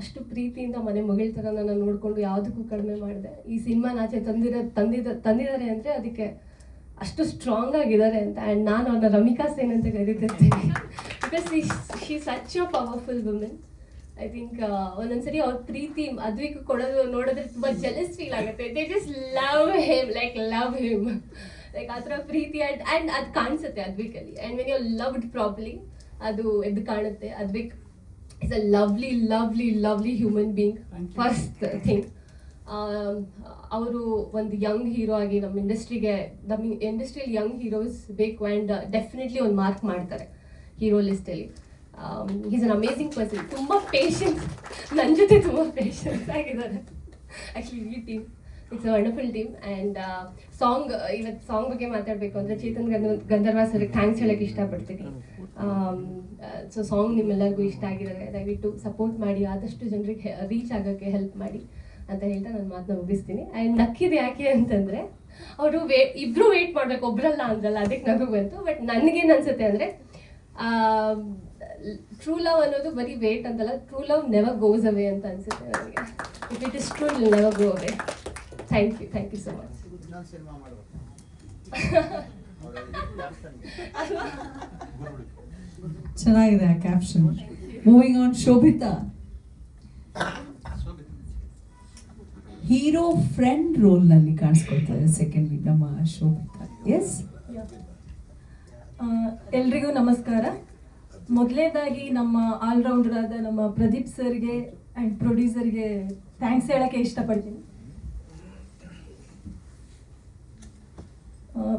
ಅಷ್ಟು ಪ್ರೀತಿಯಿಂದ ಮನೆ ಮಗಳ ಥರ ನಾನು ನೋಡಿಕೊಂಡು ಯಾವುದಕ್ಕೂ ಕಡಿಮೆ ಮಾಡಿದೆ. ಈ ಸಿನಿಮಾನ ಆಚೆ ತಂದಿದ್ದಾರೆ ಅಂದರೆ ಅದಕ್ಕೆ ಅಷ್ಟು ಸ್ಟ್ರಾಂಗ್ ಆಗಿದ್ದಾರೆ ಅಂತ. ಆ್ಯಂಡ್ ನಾನು ಅವ್ರನ್ನ ರಮಿಕಾ ಸೇನ್ ಅಂತ ಕರೀತಿರ್ತೀನಿ, because she such a powerful women. I think ಒಂದೊಂದ್ಸರಿ ಅವ್ರ ಪ್ರೀತಿ ಅದ್ವಿಕ್ ಕೊಡೋದು ನೋಡಿದ್ರೆ ತುಂಬ ಜೆಲಸ್ ಫೀಲ್ ಆಗುತ್ತೆ. They just love him, love him, like ಆ ಥರ ಪ್ರೀತಿ. ಆ್ಯಂಡ್ ಅದು ಕಾಣಿಸುತ್ತೆ ಅದ್ವಿಕಲ್ಲಿ. And when you loved properly ಅದು ಎದ್ದು ಕಾಣುತ್ತೆ. Advik is a lovely human being. First thing, ಅವರು ಒಂದು ಯಂಗ್ ಹೀರೋ ಆಗಿ ನಮ್ಮ ಇಂಡಸ್ಟ್ರಿಯಲ್ಲಿ ಯಂಗ್ ಹೀರೋಸ್ ಬೇಕು. ಆ್ಯಂಡ್ ಡೆಫಿನೆಟ್ಲಿ ಒಂದು ಮಾರ್ಕ್ ಮಾಡ್ತಾರೆ hero ಲಿಸ್ಟಲ್ಲಿ. Is an amazing person. ತುಂಬ ಪೇಷನ್ಸ್, ನನ್ನ ಜೊತೆ ತುಂಬ ಪೇಷನ್ಸ್ ಆಗಿದ್ದಾರೆ ಆ್ಯಕ್ಚುಲಿ ಈ team. It's a wonderful team. And ಇವತ್ತು ಸಾಂಗ್ ಬಗ್ಗೆ ಮಾತಾಡಬೇಕು ಅಂದರೆ ಚೇತನ್ ಗಂಧರ್ವ ಸರ್ಗೆ ಥ್ಯಾಂಕ್ಸ್ ಹೇಳೋಕ್ಕೆ ಇಷ್ಟಪಡ್ತೀನಿ. ಸೊ ಸಾಂಗ್ ನಿಮ್ಮೆಲ್ಲರಿಗೂ ಇಷ್ಟ ಆಗಿದ್ದಾರೆ, ದಯವಿಟ್ಟು ಸಪೋರ್ಟ್ ಮಾಡಿ, ಆದಷ್ಟು ಜನರಿಗೆ ರೀಚ್ ಆಗೋಕ್ಕೆ ಹೆಲ್ಪ್ ಮಾಡಿ ಅಂತ ಹೇಳ್ತಾ ನಾನು ಮಾತನ್ನ ಮುಗಿಸ್ತೀನಿ. ಆ್ಯಂಡ್ ನಕ್ಕಿದೆ ಯಾಕೆ ಅಂತಂದರೆ, ಅವರು ಇಬ್ಬರು ವೇಟ್ ಮಾಡಬೇಕು, ಒಬ್ಬರಲ್ಲ ಅಂದ್ರಲ್ಲ, ಅದಕ್ಕೆ ನಗು ಬಂತು. ಬಟ್ ನನಗೇನು ಅನಿಸುತ್ತೆ ಅಂದರೆ, ಟ್ರೂ ಲವ್ ಅನ್ನೋದು ಬರೀ ವೇಟ್ ಅಂತಲ್ಲ, true love never goes away ಅಂತ ಅನಿಸುತ್ತೆ ನನಗೆ. If it is true will never go away. Thank you so much. ಚೆನ್ನಾಗಿದೆ ಆ caption. Moving on, Shobhita. Hero friend role ನಲ್ಲಿ ಕಾಣಿಸ್ಕೊಳ್ತಾರೆ ಸೆಕೆಂಡ್ಲಿ ನಮ್ಮ ಶೋಭಿತಾ. ಎಸ್, ಎಲ್ರಿಗೂ ನಮಸ್ಕಾರ. ಮೊದಲನೇದಾಗಿ ನಮ್ಮ ಆಲ್ರೌಂಡರ್ ಆದ ನಮ್ಮ ಪ್ರದೀಪ್ ಸರ್ಗೆ ಆ್ಯಂಡ್ ಪ್ರೊಡ್ಯೂಸರ್ಗೆ ಥ್ಯಾಂಕ್ಸ್ ಹೇಳೋಕ್ಕೆ ಇಷ್ಟಪಡ್ತೀನಿ.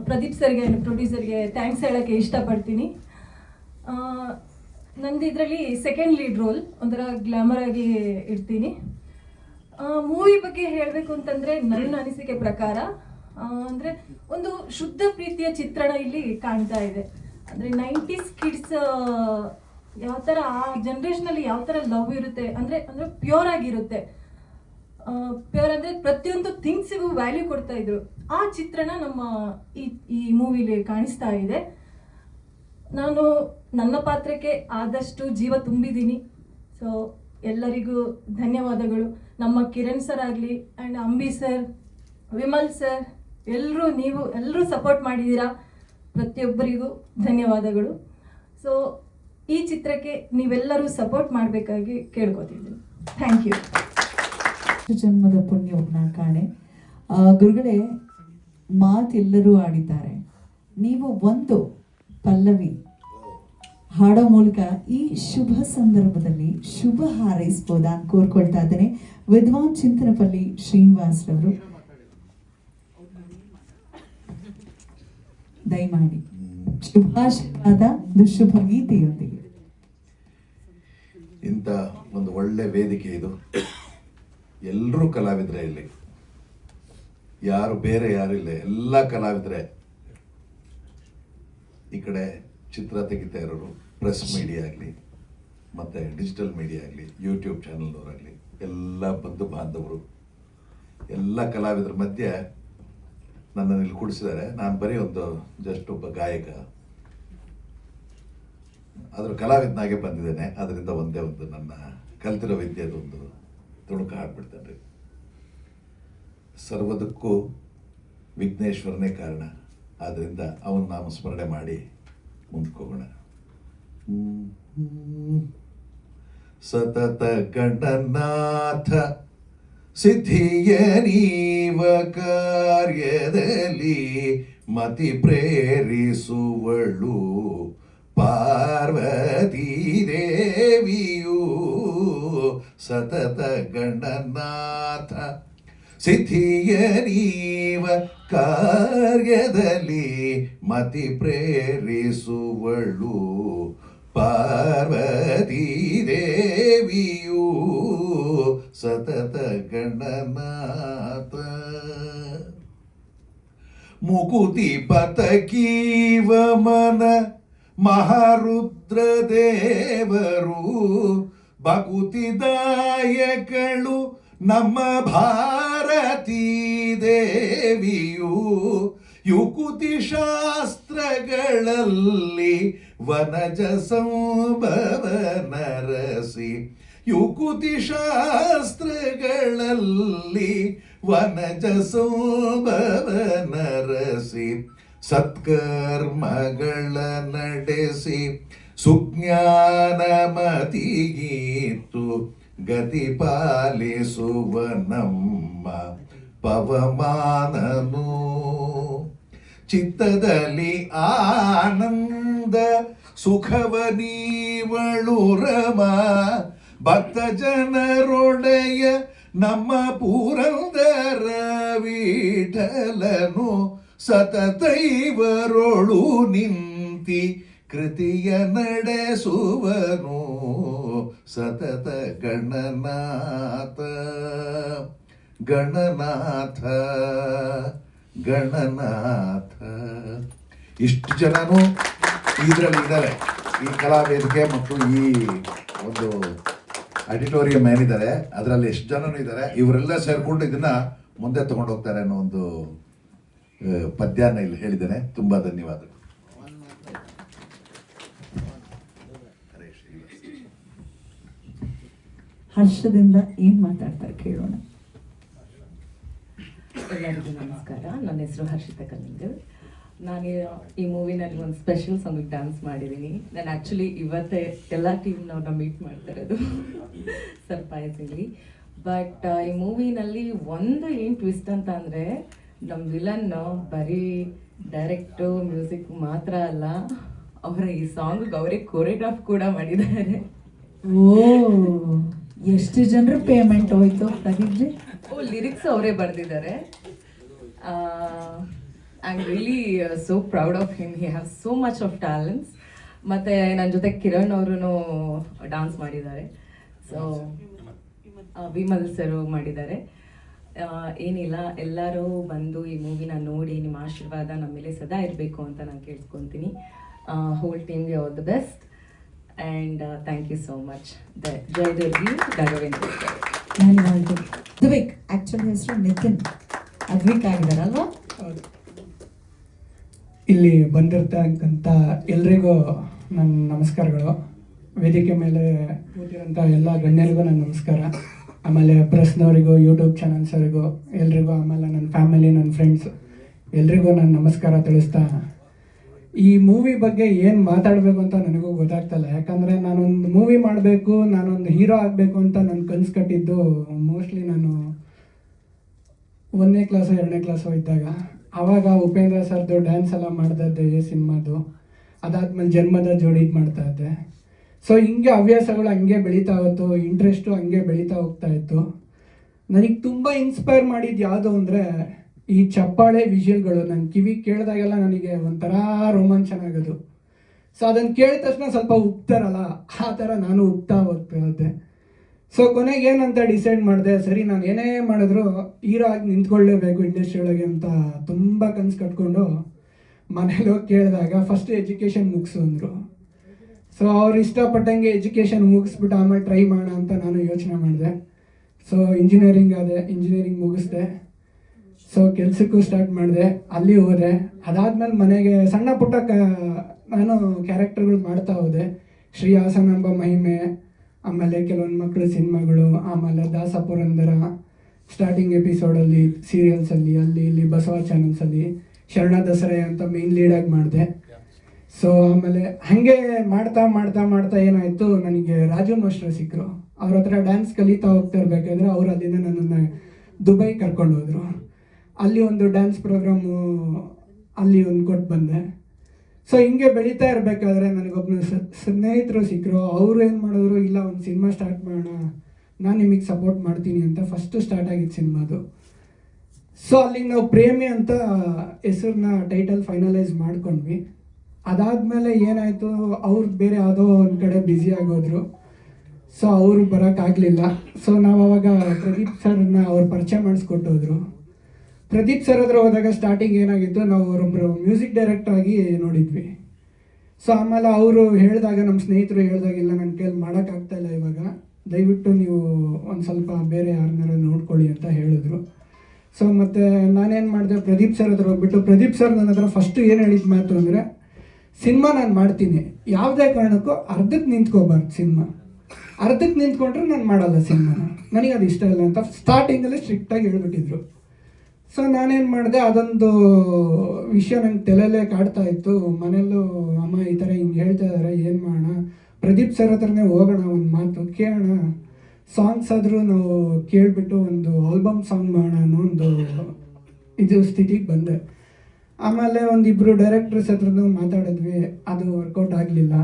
ಪ್ರದೀಪ್ ಸರ್ಗೆ ಆ್ಯಂಡ್ ಪ್ರೊಡ್ಯೂಸರ್ಗೆ ಥ್ಯಾಂಕ್ಸ್ ಹೇಳೋಕ್ಕೆ ಇಷ್ಟಪಡ್ತೀನಿ. ನನ್ನ ನಂದು ಇದರಲ್ಲಿ ಸೆಕೆಂಡ್ ಲೀಡ್ ರೋಲ್, ಒಂಥರ ಗ್ಲಾಮರ್ ಆಗಿ ಇರ್ತೀನಿ. ಮೂವಿ ಬಗ್ಗೆ ಹೇಳಬೇಕು ಅಂತಂದರೆ ನನ್ನ ಅನಿಸಿಕೆ ಪ್ರಕಾರ ಅಂದರೆ ಒಂದು ಶುದ್ಧ ಪ್ರೀತಿಯ ಚಿತ್ರಣ ಇಲ್ಲಿ ಕಾಣ್ತಾ ಇದೆ. ಅಂದರೆ 90s ಕಿಡ್ಸ್ ಯಾವ ಥರ ಆ ಜನ್ರೇಷನಲ್ಲಿ ಯಾವ ಥರ ಲವ್ ಇರುತ್ತೆ ಅಂದರೆ ಪ್ಯೂರ್ ಆಗಿರುತ್ತೆ. ಪ್ಯೂರ್ ಅಂದರೆ ಪ್ರತಿಯೊಂದು ಥಿಂಗ್ಸಿಗೂ ವ್ಯಾಲ್ಯೂ ಕೊಡ್ತಾ ಇದ್ರು. ಆ ಚಿತ್ರಣ ನಮ್ಮ ಈ ಮೂವಿಲಿ ಕಾಣಿಸ್ತಾ ಇದೆ. ನಾನು ನನ್ನ ಪಾತ್ರಕ್ಕೆ ಆದಷ್ಟು ಜೀವ ತುಂಬಿದ್ದೀನಿ. ಸೊ ಎಲ್ಲರಿಗೂ ಧನ್ಯವಾದಗಳು. ನಮ್ಮ ಕಿರಣ್ ಸರ್ ಆಗಲಿ and Ambi sir, Vimal sir, ಎಲ್ಲರೂ ಸಪೋರ್ಟ್ ಮಾಡಿದ್ದೀರಾ. ಪ್ರತಿಯೊಬ್ಬರಿಗೂ ಧನ್ಯವಾದಗಳು. ಸೊ ಈ ಚಿತ್ರಕ್ಕೆ ನೀವೆಲ್ಲರೂ ಸಪೋರ್ಟ್ ಮಾಡಬೇಕಾಗಿ ಕೇಳ್ಕೊತಿದ್ದೀನಿ. Thank you. ಜನ್ಮದ ಪುಣ್ಯವನ್ನ ಕಾಣೆ. ಗುರುಗಳೇ, ಮಾತೆಲ್ಲರೂ ಆಡಿದ್ದಾರೆ. ನೀವು ಒಂದು ಪಲ್ಲವಿ ಹಾಡೋ ಮೂಲಕ ಈ ಶುಭ ಸಂದರ್ಭದಲ್ಲಿ ಶುಭ ಹಾರೈಸ್ಬೋದಾ ಅಂತ ಕೋರ್ಕೊಳ್ತಾ ಇದ್ದೇನೆ. ವಿದ್ವಾನ್ ಚಿಂತನಪಲ್ಲಿ ಶ್ರೀನಿವಾಸ್ ರವರು ದಯಮಾಡಿ ಶುಭಾಶೀರ್ವಾದ ಶುಭ ಗೀತೆಯೊಂದಿಗೆ. ಇಂಥ ಒಂದು ಒಳ್ಳೆ ವೇದಿಕೆ ಇದು. ಎಲ್ಲರೂ ಕಲಾವಿದರೆ ಇಲ್ಲಿ, ಯಾರು ಬೇರೆ ಯಾರಿಲ್ಲ, ಎಲ್ಲ ಕಲಾವಿದರೆ. ಈ ಕಡೆ ಚಿತ್ರ ತೆಗಿತಾ ಇರೋರು, ಪ್ರೆಸ್ ಮೀಡಿಯಾ ಆಗಲಿ ಮತ್ತು ಡಿಜಿಟಲ್ ಮೀಡಿಯಾ ಆಗಲಿ, ಯೂಟ್ಯೂಬ್ ಚಾನಲ್ನವರಾಗಲಿ, ಎಲ್ಲ ಬಂಧು ಬಾಂಧವರು, ಎಲ್ಲ ಕಲಾವಿದರ ಮಧ್ಯೆ ನನ್ನನ್ನು ಇಲ್ಲಿ ಕೂಡಿಸಿದ್ದಾರೆ. ನಾನು ಬರೀ ಜಸ್ಟ್ ಒಬ್ಬ ಗಾಯಕ, ಅದರ ಕಲಾವಿದನಾಗೆ ಬಂದಿದ್ದೇನೆ. ಅದರಿಂದ ಒಂದೇ ನನ್ನ ಕಲ್ತಿರೋ ವಿದ್ಯೆದೊಂದು ತುಣುಕು ಹಾಡ್ಬಿಡ್ತೇನೆ ರೀ. ಸರ್ವದಕ್ಕೂ ವಿಘ್ನೇಶ್ವರನೇ ಕಾರಣ, ಆದ್ದರಿಂದ ಅವನ ನಾಮ ಸ್ಮರಣೆ ಮಾಡಿ ಮುಂದ್ಕೋಗೋಣ. ಸತತ ಗಣನಾಥ ಸಿದ್ಧಿಯ ನೀವ ಕಾರ್ಯದಲ್ಲಿ ಮತಿ ಪ್ರೇರಿಸುವಳು ಪಾರ್ವತೀ ದೇವಿಯು. ಸತತ ಗಣನಾಥ ಸಿದ್ಧಿಯ ನೀವ ಕಾರ್ಯದಲ್ಲಿ ಮತಿ ಪ್ರೇರಿಸುವಳು ಪಾರ್ವತೀ ದೇವಿಯು. ಸತತ ಗಣನಾಥ ಮುಕುತಿ ಪತಕೀವ ಮನ ಮಹಾರುದ್ರ ದೇವರು ಭಕುತಿದಾಯಕಳು ನಮ್ಮ ಭಾರತೀ ದೇವಿಯು. ಯುಕುತಿ ಶಾಸ್ತ್ರಗಳಲ್ಲಿ ವನಜ ಸಂಭವ ನರಸಿ, ಯುಕುತಿ ಶಾಸ್ತ್ರಗಳಲ್ಲಿ ವನಜ ಸಂಭವ ನರಸಿ, ಸತ್ಕರ್ಮಗಳ ನಡೆಸಿ ಸುಜ್ಞಾನಮತಿಗೀತು ಗತಿ ಪಾಲಿಸುವ ನಮ್ಮ ಪವಮಾನನು. ಚಿತ್ತದಲ್ಲಿ ಆನಂದ ಸುಖವ ನೀವಳು ರಮ, ಭಕ್ತ ಜನರೊಡೆಯ ನಮ್ಮ ಪುರಂದರ ವಿಠಲನು. ಸತತೈವರೊಳು ನಿಂತಿ ಕೃತಿಯ ನಡೆಸುವನು. ಸತತ ಗಣನಾಥ ಗಣನಾಥ ಗಣನಾಥ. ಇಷ್ಟು ಜನನು ಇದರಲ್ಲಿ ಇದ್ದಾರೆ, ಈ ಕಲಾವೇದಿಕೆ ಮತ್ತು ಈ ಒಂದು ಆಡಿಟೋರಿಯಂ ಏನಿದ್ದಾರೆ ಅದರಲ್ಲಿ ಎಷ್ಟು ಜನನು ಇದ್ದಾರೆ. ಇವರೆಲ್ಲ ಸೇರಿಕೊಂಡು ಇದನ್ನ ಮುಂದೆ ತಗೊಂಡು ಹೋಗ್ತಾರೆ ಅನ್ನೋ ಒಂದು ಪದ್ಯನ ಇಲ್ಲಿ ಹೇಳಿದ್ದೇನೆ. ತುಂಬಾ ಧನ್ಯವಾದಗಳು. ಹರ್ಷದಿಂದ ಏನ್ ಮಾತಾಡ್ತಾರೆ ಕೇಳೋಣ. ಎಲ್ಲರಿಗೂ ನಮಸ್ಕಾರ. ನನ್ನ ಹೆಸರು ಹರ್ಷಿತಾ ಕಲ್ಲಿಂಗಲ್. ನಾನು ಈ ಮೂವಿನಲ್ಲಿ ಒಂದು ಸ್ಪೆಷಲ್ ಸಾಂಗಿಗೆ ಡ್ಯಾನ್ಸ್ ಮಾಡಿದ್ದೀನಿ. ನಾನು ಆ್ಯಕ್ಚುಲಿ ಇವತ್ತೇ ಎಲ್ಲ ಟೀಮ್ನವ್ರನ್ನ ಮೀಟ್ ಮಾಡ್ತಾ ಇರೋದು ಸರ್ಪ್ರೈಸಿಂಗ್ಲಿ. ಬಟ್ ಈ ಮೂವಿನಲ್ಲಿ ಒಂದು ಏನು ಟ್ವಿಸ್ಟ್ ಅಂತ ಅಂದರೆ, ನಮ್ಮ ವಿಲನ್ ಬರೀ ಡೈರೆಕ್ಟು ಮ್ಯೂಸಿಕ್ ಮಾತ್ರ ಅಲ್ಲ, ಅವರ ಈ ಸಾಂಗಿಗೆ ಅವರೇ ಕೊರಿಯೋಗ್ರಾಫ್ ಕೂಡ ಮಾಡಿದ್ದಾರೆ. ಓ, ಎಷ್ಟು ಜನರ ಪೇಮೆಂಟ್ ಹೋಯ್ತು ಪ್ರದೀಪ್ ಜಿ? ಲಿರಿಕ್ಸ್ ಅವರೇ ಬರೆದಿದ್ದಾರೆ. I am really so proud of him. He have so much of talents. ಮತ್ತು ನನ್ನ ಜೊತೆ ಕಿರಣ್ ಅವರು ಡಾನ್ಸ್ ಮಾಡಿದ್ದಾರೆ. ಸೊ ವಿಮಲ್ ಸರು ಮಾಡಿದ್ದಾರೆ. ಏನಿಲ್ಲ, ಎಲ್ಲರೂ ಬಂದು ಈ ಮೂವಿನ ನೋಡಿ ನಿಮ್ಮ ಆಶೀರ್ವಾದ ನಮ್ಮ ಮೇಲೆ ಸದಾ ಇರಬೇಕು ಅಂತ ನಾನು ಕೇಳ್ಕೊತೀನಿ. ಹೋಲ್ ಟೀಮ್ಗೆ all the best and thank you so much. Jayadevi Raghavendra. ಧನ್ಯವಾದಗಳು. ದ್ವಿಕ್, ಆಕ್ಚುಲಿ ಹೆಸರು ನಿತಿನ್, ಅದ್ವಿಕ್ ಆಗಿದಾರಲ್ವಾ? ಹೌದು. ಇಲ್ಲಿ ಬಂದಿರ್ತಕ್ಕಂಥ ಎಲ್ರಿಗೂ ನನ್ನ ನಮಸ್ಕಾರಗಳು. ವೇದಿಕೆ ಮೇಲೆ ಕೂತಿರೋಂಥ ಎಲ್ಲ ಗಣ್ಯರಿಗೂ ನನ್ನ ನಮಸ್ಕಾರ. ಆಮೇಲೆ ಪ್ರೆಸ್ನವರಿಗೂ, ಯೂಟ್ಯೂಬ್ ಚಾನಲ್ಸವರಿಗೂ ಎಲ್ರಿಗೂ, ಆಮೇಲೆ ನನ್ನ ಫ್ಯಾಮಿಲಿ, ನನ್ನ ಫ್ರೆಂಡ್ಸ್ ಎಲ್ರಿಗೂ ನಾನು ನಮಸ್ಕಾರ ತಿಳಿಸ್ತಾ, ಈ ಮೂವಿ ಬಗ್ಗೆ ಏನು ಮಾತಾಡಬೇಕು ಅಂತ ನನಗೂ ಗೊತ್ತಾಗ್ತಲ್ಲ. ಯಾಕಂದರೆ ನಾನೊಂದು ಮೂವಿ ಮಾಡಬೇಕು, ನಾನೊಂದು ಹೀರೋ ಆಗಬೇಕು ಅಂತ ನಾನು ಕನಸು ಕಟ್ಟಿದ್ದು ಮೋಸ್ಟ್ಲಿ ನಾನು 1ನೇ ಕ್ಲಾಸು 2ನೇ ಕ್ಲಾಸು ಇದ್ದಾಗ. ಆವಾಗ ಉಪೇಂದ್ರ ಸರ್ದು ಡ್ಯಾನ್ಸ್ ಎಲ್ಲ ಮಾಡ್ತಾಯಿದ್ದೆ ಈ ಸಿನಿಮಾದು. ಅದಾದ್ಮೇಲೆ ಜನ್ಮದ ಜೋಡಿ ಮಾಡ್ತಾ ಇದ್ದೆ. ಸೊ ಹಿಂಗೆ ಹವ್ಯಾಸಗಳು ಹಂಗೆ ಬೆಳೀತಾ ಹೋಯ್ತು, ಇಂಟ್ರೆಸ್ಟು ಹಂಗೆ ಬೆಳೀತಾ ಹೋಗ್ತಾ ಇತ್ತು. ನನಗೆ ತುಂಬ ಇನ್ಸ್ಪೈರ್ ಮಾಡಿದ್ದು ಯಾವುದು ಅಂದರೆ ಈ ಚಪ್ಪಾಳೆ ವಿಷಯಗಳು. ನನ್ನ ಕಿವಿ ಕೇಳಿದಾಗೆಲ್ಲ ನನಗೆ ಒಂಥರ ರೋಮಾಂಚನ ಆಗೋದು. ಸೊ ಅದನ್ನು ಕೇಳಿದ ತಕ್ಷಣ ಸ್ವಲ್ಪ ಉಪ್ತಾರಲ್ಲ, ಆ ಥರ ನಾನು ಉಪ್ತಾ ಹೋಗ್ತಾ. ಸೊ ಕೊನೆಗೆ ಏನಂತ ಡಿಸೈಡ್ ಮಾಡಿದೆ, ಸರಿ ನಾನು ಏನೇ ಮಾಡಿದ್ರು ಹೀರೋ ಆಗಿ ನಿಂತ್ಕೊಳ್ಳೇಬೇಕು ಇಂಡಸ್ಟ್ರಿ ಒಳಗೆ ಅಂತ ತುಂಬ ಕನಸು ಕಟ್ಕೊಂಡು ಮನೇಲಿ ಹೋಗಿ ಕೇಳಿದಾಗ ಫಸ್ಟ್ ಎಜುಕೇಷನ್ ಮುಗಿಸು ಅಂದರು. ಸೊ ಅವ್ರು ಇಷ್ಟಪಟ್ಟಂಗೆ ಎಜುಕೇಷನ್ ಮುಗಿಸ್ಬಿಟ್ಟು ಆಮೇಲೆ ಟ್ರೈ ಮಾಡೋಣ ಅಂತ ನಾನು ಯೋಚನೆ ಮಾಡಿದೆ. ಸೊ ಇಂಜಿನಿಯರಿಂಗ್ ಮುಗಿಸ್ದೆ. ಸೊ ಕೆಲಸಕ್ಕೂ ಸ್ಟಾರ್ಟ್ ಮಾಡಿದೆ, ಅಲ್ಲಿ ಹೋದೆ. ಅದಾದಮೇಲೆ ಮನೆಗೆ ಸಣ್ಣ ಪುಟ್ಟ ನಾನು ಕ್ಯಾರೆಕ್ಟರ್ಗಳು ಮಾಡ್ತಾ ಹೋದೆ. ಶ್ರೀ ಹಾಸನಾಂಬ ಮಹಿಮೆ, ಆಮೇಲೆ ಕೆಲವೊಂದು ಮಕ್ಕಳು ಸಿನಿಮಾಗಳು, ಆಮೇಲೆ ದಾಸ ಪುರಂದರ, ಸ್ಟಾರ್ಟಿಂಗ್ ಎಪಿಸೋಡಲ್ಲಿ ಸೀರಿಯಲ್ಸಲ್ಲಿ, ಅಲ್ಲಿ ಇಲ್ಲಿ ಬಸವ ಚಾನಲ್ಸಲ್ಲಿ ಶರಣ ದಸರೆ ಅಂತ ಮೇನ್ ಲೀಡಾಗಿ ಮಾಡಿದೆ. ಸೊ ಆಮೇಲೆ ಹಾಗೆ ಮಾಡ್ತಾ ಮಾಡ್ತಾ ಮಾಡ್ತಾ ಏನಾಯಿತು, ನನಗೆ ರಾಜು ಮಾಸ್ಟರ್ ಸಿಕ್ಕರು. ಅವ್ರ ಹತ್ರ ಡ್ಯಾನ್ಸ್ ಕಲಿತಾ ಹೋಗ್ತಾ ಇರಬೇಕಾದ್ರೆ ಅವ್ರು ಅಲ್ಲಿಂದ ನನ್ನನ್ನು ದುಬೈ ಕರ್ಕೊಂಡು ಹೋದರು. ಅಲ್ಲಿ ಒಂದು ಡ್ಯಾನ್ಸ್ ಪ್ರೋಗ್ರಾಮು ಅಲ್ಲಿ ಒಂದು ಕೊಟ್ಟು ಬಂದೆ. ಸೊ ಹಿಂಗೆ ಬೆಳೀತಾ ಇರಬೇಕಾದ್ರೆ ನನಗೊಬ್ಬನ ಸ್ನೇಹಿತರು ಸಿಕ್ಕರು. ಅವರು ಏನು ಮಾಡಿದ್ರು, ಇಲ್ಲ ಒಂದು ಸಿನಿಮಾ ಸ್ಟಾರ್ಟ್ ಮಾಡೋಣ, ನಾನು ನಿಮಗೆ ಸಪೋರ್ಟ್ ಮಾಡ್ತೀನಿ ಅಂತ ಫಸ್ಟು ಸ್ಟಾರ್ಟ್ ಆಗಿದ್ದು ಸಿನಿಮಾದು. ಸೊ ಅಲ್ಲಿಗೆ ನಾವು ಪ್ರೇಮಿ ಅಂತ ಹೆಸರನ್ನ ಟೈಟಲ್ ಫೈನಲೈಸ್ ಮಾಡ್ಕೊಂಡ್ವಿ. ಅದಾದಮೇಲೆ ಏನಾಯಿತು, ಅವ್ರು ಬೇರೆ ಯಾವುದೋ ಒಂದು ಕಡೆ ಬ್ಯುಸಿ ಆಗೋದ್ರು. ಸೊ ಅವರು ಬರೋಕ್ಕಾಗಲಿಲ್ಲ. ಸೊ ನಾವು ಅವಾಗ ಪ್ರದೀಪ್ ಸರ್ನ ಅವ್ರು ಪರಿಚಯ ಮಾಡಿಸ್ಕೊಟ್ಟೋದ್ರು. ಪ್ರದೀಪ್ ಸರ್ ಹತ್ರ ಹೋದಾಗ ಸ್ಟಾರ್ಟಿಂಗ್ ಏನಾಗಿತ್ತು, ನಾವು ಅವರೊಬ್ಬರು ಮ್ಯೂಸಿಕ್ ಡೈರೆಕ್ಟರ್ ಆಗಿ ನೋಡಿದ್ವಿ. ಸೊ ಆಮೇಲೆ ಅವರು ಹೇಳಿದಾಗ, ನಮ್ಮ ಸ್ನೇಹಿತರು ಹೇಳಿದಾಗಿಲ್ಲ ನನ್ನ ಕೈಯಲ್ಲಿ ಮಾಡೋಕ್ಕಾಗ್ತಾಯಿಲ್ಲ ಇವಾಗ, ದಯವಿಟ್ಟು ನೀವು ಒಂದು ಸ್ವಲ್ಪ ಬೇರೆ ಯಾರನ್ನಾರು ನೋಡ್ಕೊಳ್ಳಿ ಅಂತ ಹೇಳಿದ್ರು. ಸೊ ಮತ್ತು ನಾನೇನು ಮಾಡಿದೆ, ಪ್ರದೀಪ್ ಸರ್ ಹತ್ರ ಹೋಗ್ಬಿಟ್ಟು, ಪ್ರದೀಪ್ ಸರ್ ನನ್ನ ಹತ್ರ ಫಸ್ಟು ಏನು ಹೇಳಿದ ಮಾತು ಅಂದರೆ, ಸಿನಿಮಾ ನಾನು ಮಾಡ್ತೀನಿ, ಯಾವುದೇ ಕಾರಣಕ್ಕೂ ಅರ್ಧಕ್ಕೆ ನಿಂತ್ಕೋಬಾರ್ದು. ಅರ್ಧಕ್ಕೆ ನಿಂತ್ಕೊಂಡ್ರೆ ನಾನು ಮಾಡಲ್ಲ ಸಿನಿಮಾನ, ನನಗೆ ಅದು ಇಷ್ಟ ಇಲ್ಲ ಅಂತ ಸ್ಟಾರ್ಟಿಂಗಲ್ಲೇ ಸ್ಟ್ರಿಕ್ಟಾಗಿ ಹೇಳ್ಬಿಟ್ಟಿದ್ರು. ಸೊ ನಾನೇನು ಮಾಡಿದೆ, ಅದೊಂದು ವಿಷಯ ನಂಗೆ ತಲೆಯಲ್ಲೇ ಕಾಡ್ತಾ ಇತ್ತು. ಮನೆಯಲ್ಲೂ ಅಮ್ಮ ಈ ಥರ ಹಿಂಗೆ ಹೇಳ್ತಾ ಇದ್ದಾರೆ, ಏನು ಮಾಡೋಣ, ಪ್ರದೀಪ್ ಸರ್ ಹತ್ರನೇ ಹೋಗೋಣ, ಒಂದು ಮಾತು ಕೇಳೋಣ, ಸಾಂಗ್ಸ್ ಆದರೂ ನಾವು ಕೇಳಿಬಿಟ್ಟು ಒಂದು ಆಲ್ಬಮ್ ಸಾಂಗ್ ಮಾಡೋಣ ಅನ್ನೋ ಒಂದು ಇದು ಸ್ಥಿತಿಗೆ ಬಂದೆ. ಆಮೇಲೆ ಒಂದಿಬ್ಬರು ಡೈರೆಕ್ಟರ್ಸ್ ಹತ್ರನೂ ಮಾತಾಡಿದ್ವಿ, ಅದು ವರ್ಕೌಟ್ ಆಗಲಿಲ್ಲ.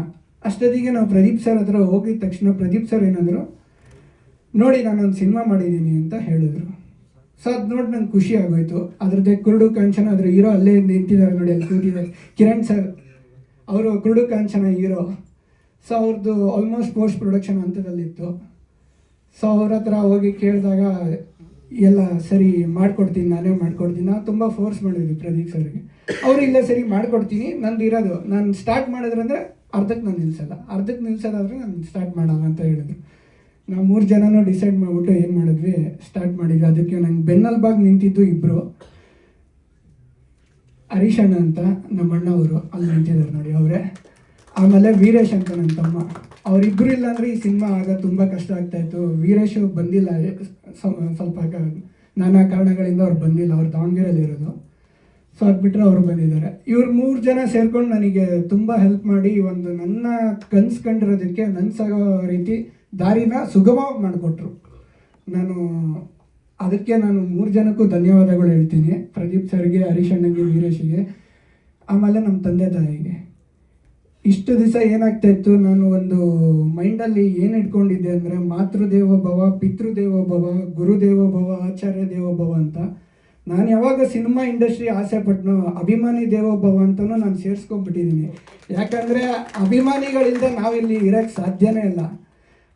ಅಷ್ಟೊತ್ತಿಗೆ ನಾವು ಪ್ರದೀಪ್ ಸರ್ ಹತ್ರ ಹೋಗಿದ ತಕ್ಷಣ ಪ್ರದೀಪ್ ಸರ್ ಏನಾದರೂ, ನೋಡಿ ನಾನೊಂದು ಸಿನಿಮಾ ಮಾಡಿದ್ದೀನಿ ಅಂತ ಹೇಳಿದ್ರು. ಸೊ ಅದು ನೋಡಿ ನಂಗೆ ಖುಷಿ ಆಗೋಯ್ತು. ಅದ್ರದ್ದೇ ಕುರುಡು ಕಾಂಚನ, ಅದ್ರ ಹೀರೋ ಅಲ್ಲೇ ನಿಂತಿದ್ದಾರೆ ನೋಡಿ, ಅಲ್ಲಿ ಕೂತಿದ್ದಾರೆ ಕಿರಣ್ ಸರ್, ಅವರು ಕುರುಡು ಕಾಂಚನ ಹೀರೋ. ಸೊ ಅವ್ರದ್ದು ಆಲ್ಮೋಸ್ಟ್ ಪೋಸ್ಟ್ ಪ್ರೊಡಕ್ಷನ್ ಹಂತದಲ್ಲಿತ್ತು. ಸೊ ಅವ್ರ ಹತ್ರ ಹೋಗಿ ಕೇಳಿದಾಗ ಎಲ್ಲ ಸರಿ ಮಾಡ್ಕೊಡ್ತೀನಿ, ನಾನೇ ಮಾಡ್ಕೊಡ್ತೀನಿ. ನಾವು ತುಂಬ ಫೋರ್ಸ್ ಮಾಡಿದ್ವಿ ಪ್ರದೀಪ್ ಸರ್ಗೆ. ಅವರು ಇಲ್ಲ ಸರಿ ಮಾಡ್ಕೊಡ್ತೀನಿ, ನಂದು ಇರೋದು ನಾನು ಸ್ಟಾರ್ಟ್ ಮಾಡಿದ್ರಂದರೆ ಅರ್ಧಕ್ಕೆ ನಾನು ನಿಲ್ಲಿಸೋದಾದರೆ ನಾನು ಸ್ಟಾರ್ಟ್ ಮಾಡಲ್ಲ ಅಂತ ಹೇಳಿದ್ರು. ನಾವು 3 ಜನನೂ ಡಿಸೈಡ್ ಮಾಡಿಬಿಟ್ಟು ಏನು ಮಾಡಿದ್ವಿ, ಸ್ಟಾರ್ಟ್ ಮಾಡಿದ್ವಿ. ಅದಕ್ಕೆ ನಂಗೆ ಬೆನ್ನಲ್ಬಾಗಿ ನಿಂತಿದ್ದು ಇಬ್ಬರು, ಹರೀಶಣ್ಣ ಅಂತ ನಮ್ಮ ಅಣ್ಣವರು ಅಲ್ಲಿ ನಿಂತಿದ್ದಾರೆ ನೋಡಿ ಅವರೇ, ಆಮೇಲೆ ವೀರೇಶ್ ಅಂತ ನನ್ನ ತಮ್ಮ. ಅವರಿಬ್ಬರು ಇಲ್ಲ ಅಂದರೆ ಈ ಸಿನಿಮಾ ಆಗೋದು ತುಂಬ ಕಷ್ಟ ಆಗ್ತಾಯಿತ್ತು. ವೀರೇಶು ಬಂದಿಲ್ಲ, ಸ್ವಲ್ಪ ನಾನಾ ಕಾರಣಗಳಿಂದ ಅವ್ರು ಬಂದಿಲ್ಲ, ಅವ್ರು ದಾವಣಗೆರೆಯಲ್ಲಿ ಇರೋದು. ಸೊ ಅದು ಬಿಟ್ಟರೆ ಅವರು ಬಂದಿದ್ದಾರೆ. ಇವ್ರು 3 ಜನ ಸೇರ್ಕೊಂಡು ನನಗೆ ತುಂಬ ಹೆಲ್ಪ್ ಮಾಡಿ ಒಂದು ನನ್ನ ಕನ್ಸು ಕಂಡಿರೋದಕ್ಕೆ ನನಸಾಗೋ ರೀತಿ ದಾರಿನ ಸುಗಮವಾಗಿ ಮಾಡಿಕೊಟ್ರು. ಅದಕ್ಕೆ ನಾನು 3 ಜನಕ್ಕೂ ಧನ್ಯವಾದಗಳು ಹೇಳ್ತೀನಿ, ಪ್ರದೀಪ್ ಸರ್ಗೆ, ಹರೀಶ್ ಅಣ್ಣಗೆ, ವೀರೇಶಿಗೆ, ಆಮೇಲೆ ನಮ್ಮ ತಂದೆ ತಾಯಿಗೆ. ಇಷ್ಟು ದಿವಸ ಏನಾಗ್ತಾಯಿತ್ತು, ನಾನು ಒಂದು ಮೈಂಡಲ್ಲಿ ಏನು ಇಟ್ಕೊಂಡಿದ್ದೆ ಅಂದರೆ, ಮಾತೃದೇವೋಭವ, ಪಿತೃದೇವೋಭವ, ಗುರುದೇವೋಭವ, ಆಚಾರ್ಯ ದೇವೋಭವ ಅಂತ ನಾನು ಯಾವಾಗ ಸಿನಿಮಾ ಇಂಡಸ್ಟ್ರಿ ಆಸೆ ಪಟ್ನೋ ಅಭಿಮಾನಿ ದೇವೋಭವ ಅಂತಲೂ ನಾನು ಸೇರಿಸ್ಕೊಂಡ್ಬಿಟ್ಟಿದ್ದೀನಿ. ಯಾಕಂದರೆ ಅಭಿಮಾನಿಗಳಿಂದ ನಾವಿಲ್ಲಿ ಇರೋಕ್ಕೆ ಸಾಧ್ಯನೇ ಇಲ್ಲ.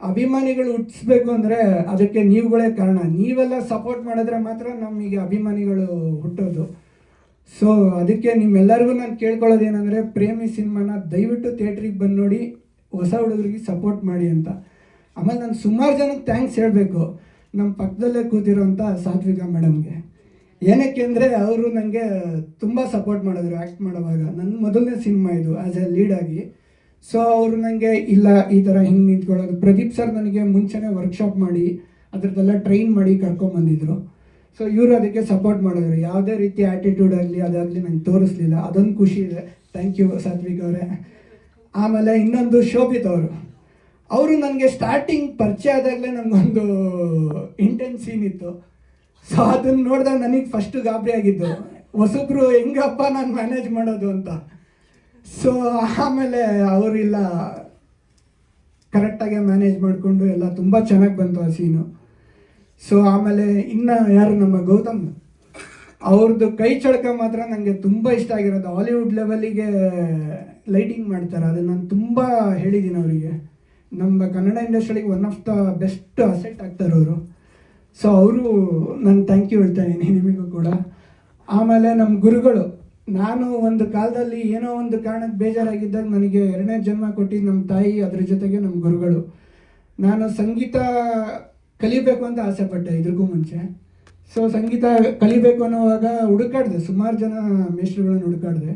ಅಭಿಮಾನಿಗಳು ಹುಟ್ಟಿಸ್ಬೇಕು ಅಂದರೆ ಅದಕ್ಕೆ ನೀವುಗಳೇ ಕಾರಣ. ನೀವೆಲ್ಲ ಸಪೋರ್ಟ್ ಮಾಡಿದ್ರೆ ಮಾತ್ರ ನಮಗೆ ಅಭಿಮಾನಿಗಳು ಹುಟ್ಟೋದು. ಸೊ ಅದಕ್ಕೆ ನಿಮ್ಮೆಲ್ಲರಿಗೂ ನಾನು ಕೇಳ್ಕೊಳ್ಳೋದೇನೆಂದರೆ, ಪ್ರೇಮಿ ಸಿನಿಮಾನ ದಯವಿಟ್ಟು ಥಿಯೇಟ್ರಿಗೆ ಬಂದು ನೋಡಿ, ಹೊಸ ಹುಡುಗರಿಗೆ ಸಪೋರ್ಟ್ ಮಾಡಿ ಅಂತ. ಆಮೇಲೆ ನಾನು ಸುಮಾರು ಜನಕ್ಕೆ ಥ್ಯಾಂಕ್ಸ್ ಹೇಳಬೇಕು. ನಮ್ಮ ಪಕ್ಕದಲ್ಲೇ ಕೂತಿರೋಂಥ ಸಾತ್ವಿಕ ಮೇಡಮ್ಗೆ. ಏನಕ್ಕೆ ಅಂದರೆ ಅವರು ನನಗೆ ತುಂಬ ಸಪೋರ್ಟ್ ಮಾಡಿದ್ರು ಆ್ಯಕ್ಟ್ ಮಾಡೋವಾಗ. ನನ್ನ ಮೊದಲನೇ ಸಿನಿಮಾ ಇದು ಆ್ಯಸ್ ಎ ಲೀಡಾಗಿ. ಸೊ ಅವರು ನನಗೆ ಇಲ್ಲ ಈ ಥರ ಹಿಂಗೆ ನಿಂತ್ಕೊಳ್ಳೋದು. ಪ್ರದೀಪ್ ಸರ್ ನನಗೆ ಮುಂಚೆನೇ ವರ್ಕ್ಶಾಪ್ ಮಾಡಿ ಅದ್ರದ್ದೆಲ್ಲ ಟ್ರೈನ್ ಮಾಡಿ ಕರ್ಕೊಂಬಂದಿದ್ರು. ಸೊ ಇವರು ಅದಕ್ಕೆ ಸಪೋರ್ಟ್ ಮಾಡಿದ್ರು. ಯಾವುದೇ ರೀತಿ ಆ್ಯಟಿಟ್ಯೂಡ್ ಆಗಲಿ ಅದಾಗಲಿ ನಂಗೆ ತೋರಿಸ್ಲಿಲ್ಲ. ಅದೊಂದು ಖುಷಿ ಇದೆ. ಥ್ಯಾಂಕ್ ಯು ಸಾತ್ವಿಕ್ ಅವರೇ. ಆಮೇಲೆ ಇನ್ನೊಂದು ಶೋಭಿತ್ ಅವರು ನನಗೆ ಸ್ಟಾರ್ಟಿಂಗ್ ಪರಿಚಯ ಆದಾಗಲೇ ನನಗೊಂದು ಇಂಟೆನ್ಸ್ ಸೀನ್ ಇತ್ತು. ಸೊ ಅದನ್ನು ನೋಡಿದಾಗ ನನಗೆ ಫಸ್ಟು ಗಾಬರಿ ಆಗಿದ್ದು, ಹೊಸಬ್ರು ಹೆಂಗಪ್ಪ ನಾನು ಮ್ಯಾನೇಜ್ ಮಾಡೋದು ಅಂತ. ಸೊ ಆಮೇಲೆ ಅವರೆಲ್ಲ ಕರೆಕ್ಟಾಗೆ ಮ್ಯಾನೇಜ್ ಮಾಡಿಕೊಂಡು ಎಲ್ಲ ತುಂಬ ಚೆನ್ನಾಗಿ ಬಂತು ಆ ಸೀನು. ಸೊ ಆಮೇಲೆ ಇನ್ನು ಯಾರು ನಮ್ಮ ಗೌತಮ್, ಅವ್ರದ್ದು ಕೈ ಚಳಕ ಮಾತ್ರ ನನಗೆ ತುಂಬ ಇಷ್ಟ ಆಗಿರೋದು. ಹಾಲಿವುಡ್ ಲೆವೆಲಿಗೆ ಲೈಟಿಂಗ್ ಮಾಡ್ತಾರೆ. ಅದನ್ನು ನಾನು ತುಂಬ ಹೇಳಿದ್ದೀನಿ ಅವರಿಗೆ. ನಮ್ಮ ಕನ್ನಡ ಇಂಡಸ್ಟ್ರಿಗೆ one of the best asset ಆಗ್ತಾರೆ ಅವರು. ಸೊ ಅವರು ನಾನು ಥ್ಯಾಂಕ್ ಯು ಹೇಳ್ತಾ ಇದ್ದೀನಿ ನಿಮಗೂ ಕೂಡ. ಆಮೇಲೆ ನಮ್ಮ ಗುರುಗಳು, ನಾನು ಒಂದು ಕಾಲದಲ್ಲಿ ಏನೋ ಒಂದು ಕಾರಣಕ್ಕೆ ಬೇಜಾರಾಗಿದ್ದಾಗ ನನಗೆ 2ನೇ ಜನ್ಮ ಕೊಟ್ಟಿದ್ದು ನಮ್ಮ ತಾಯಿ, ಅದ್ರ ಜೊತೆಗೆ ನಮ್ಮ ಗುರುಗಳು. ನಾನು ಸಂಗೀತ ಕಲಿಬೇಕು ಅಂತ ಆಸೆ ಪಟ್ಟೆ ಇದ್ರಿಗೂ ಮುಂಚೆ. ಸೊ ಸಂಗೀತ ಕಲಿಬೇಕು ಅನ್ನೋವಾಗ ಹುಡುಕಾಡಿದೆ, ಸುಮಾರು ಜನ ಮೇಷ್ಟ್ರುಗಳನ್ನು ಹುಡುಕಾಡಿದೆ.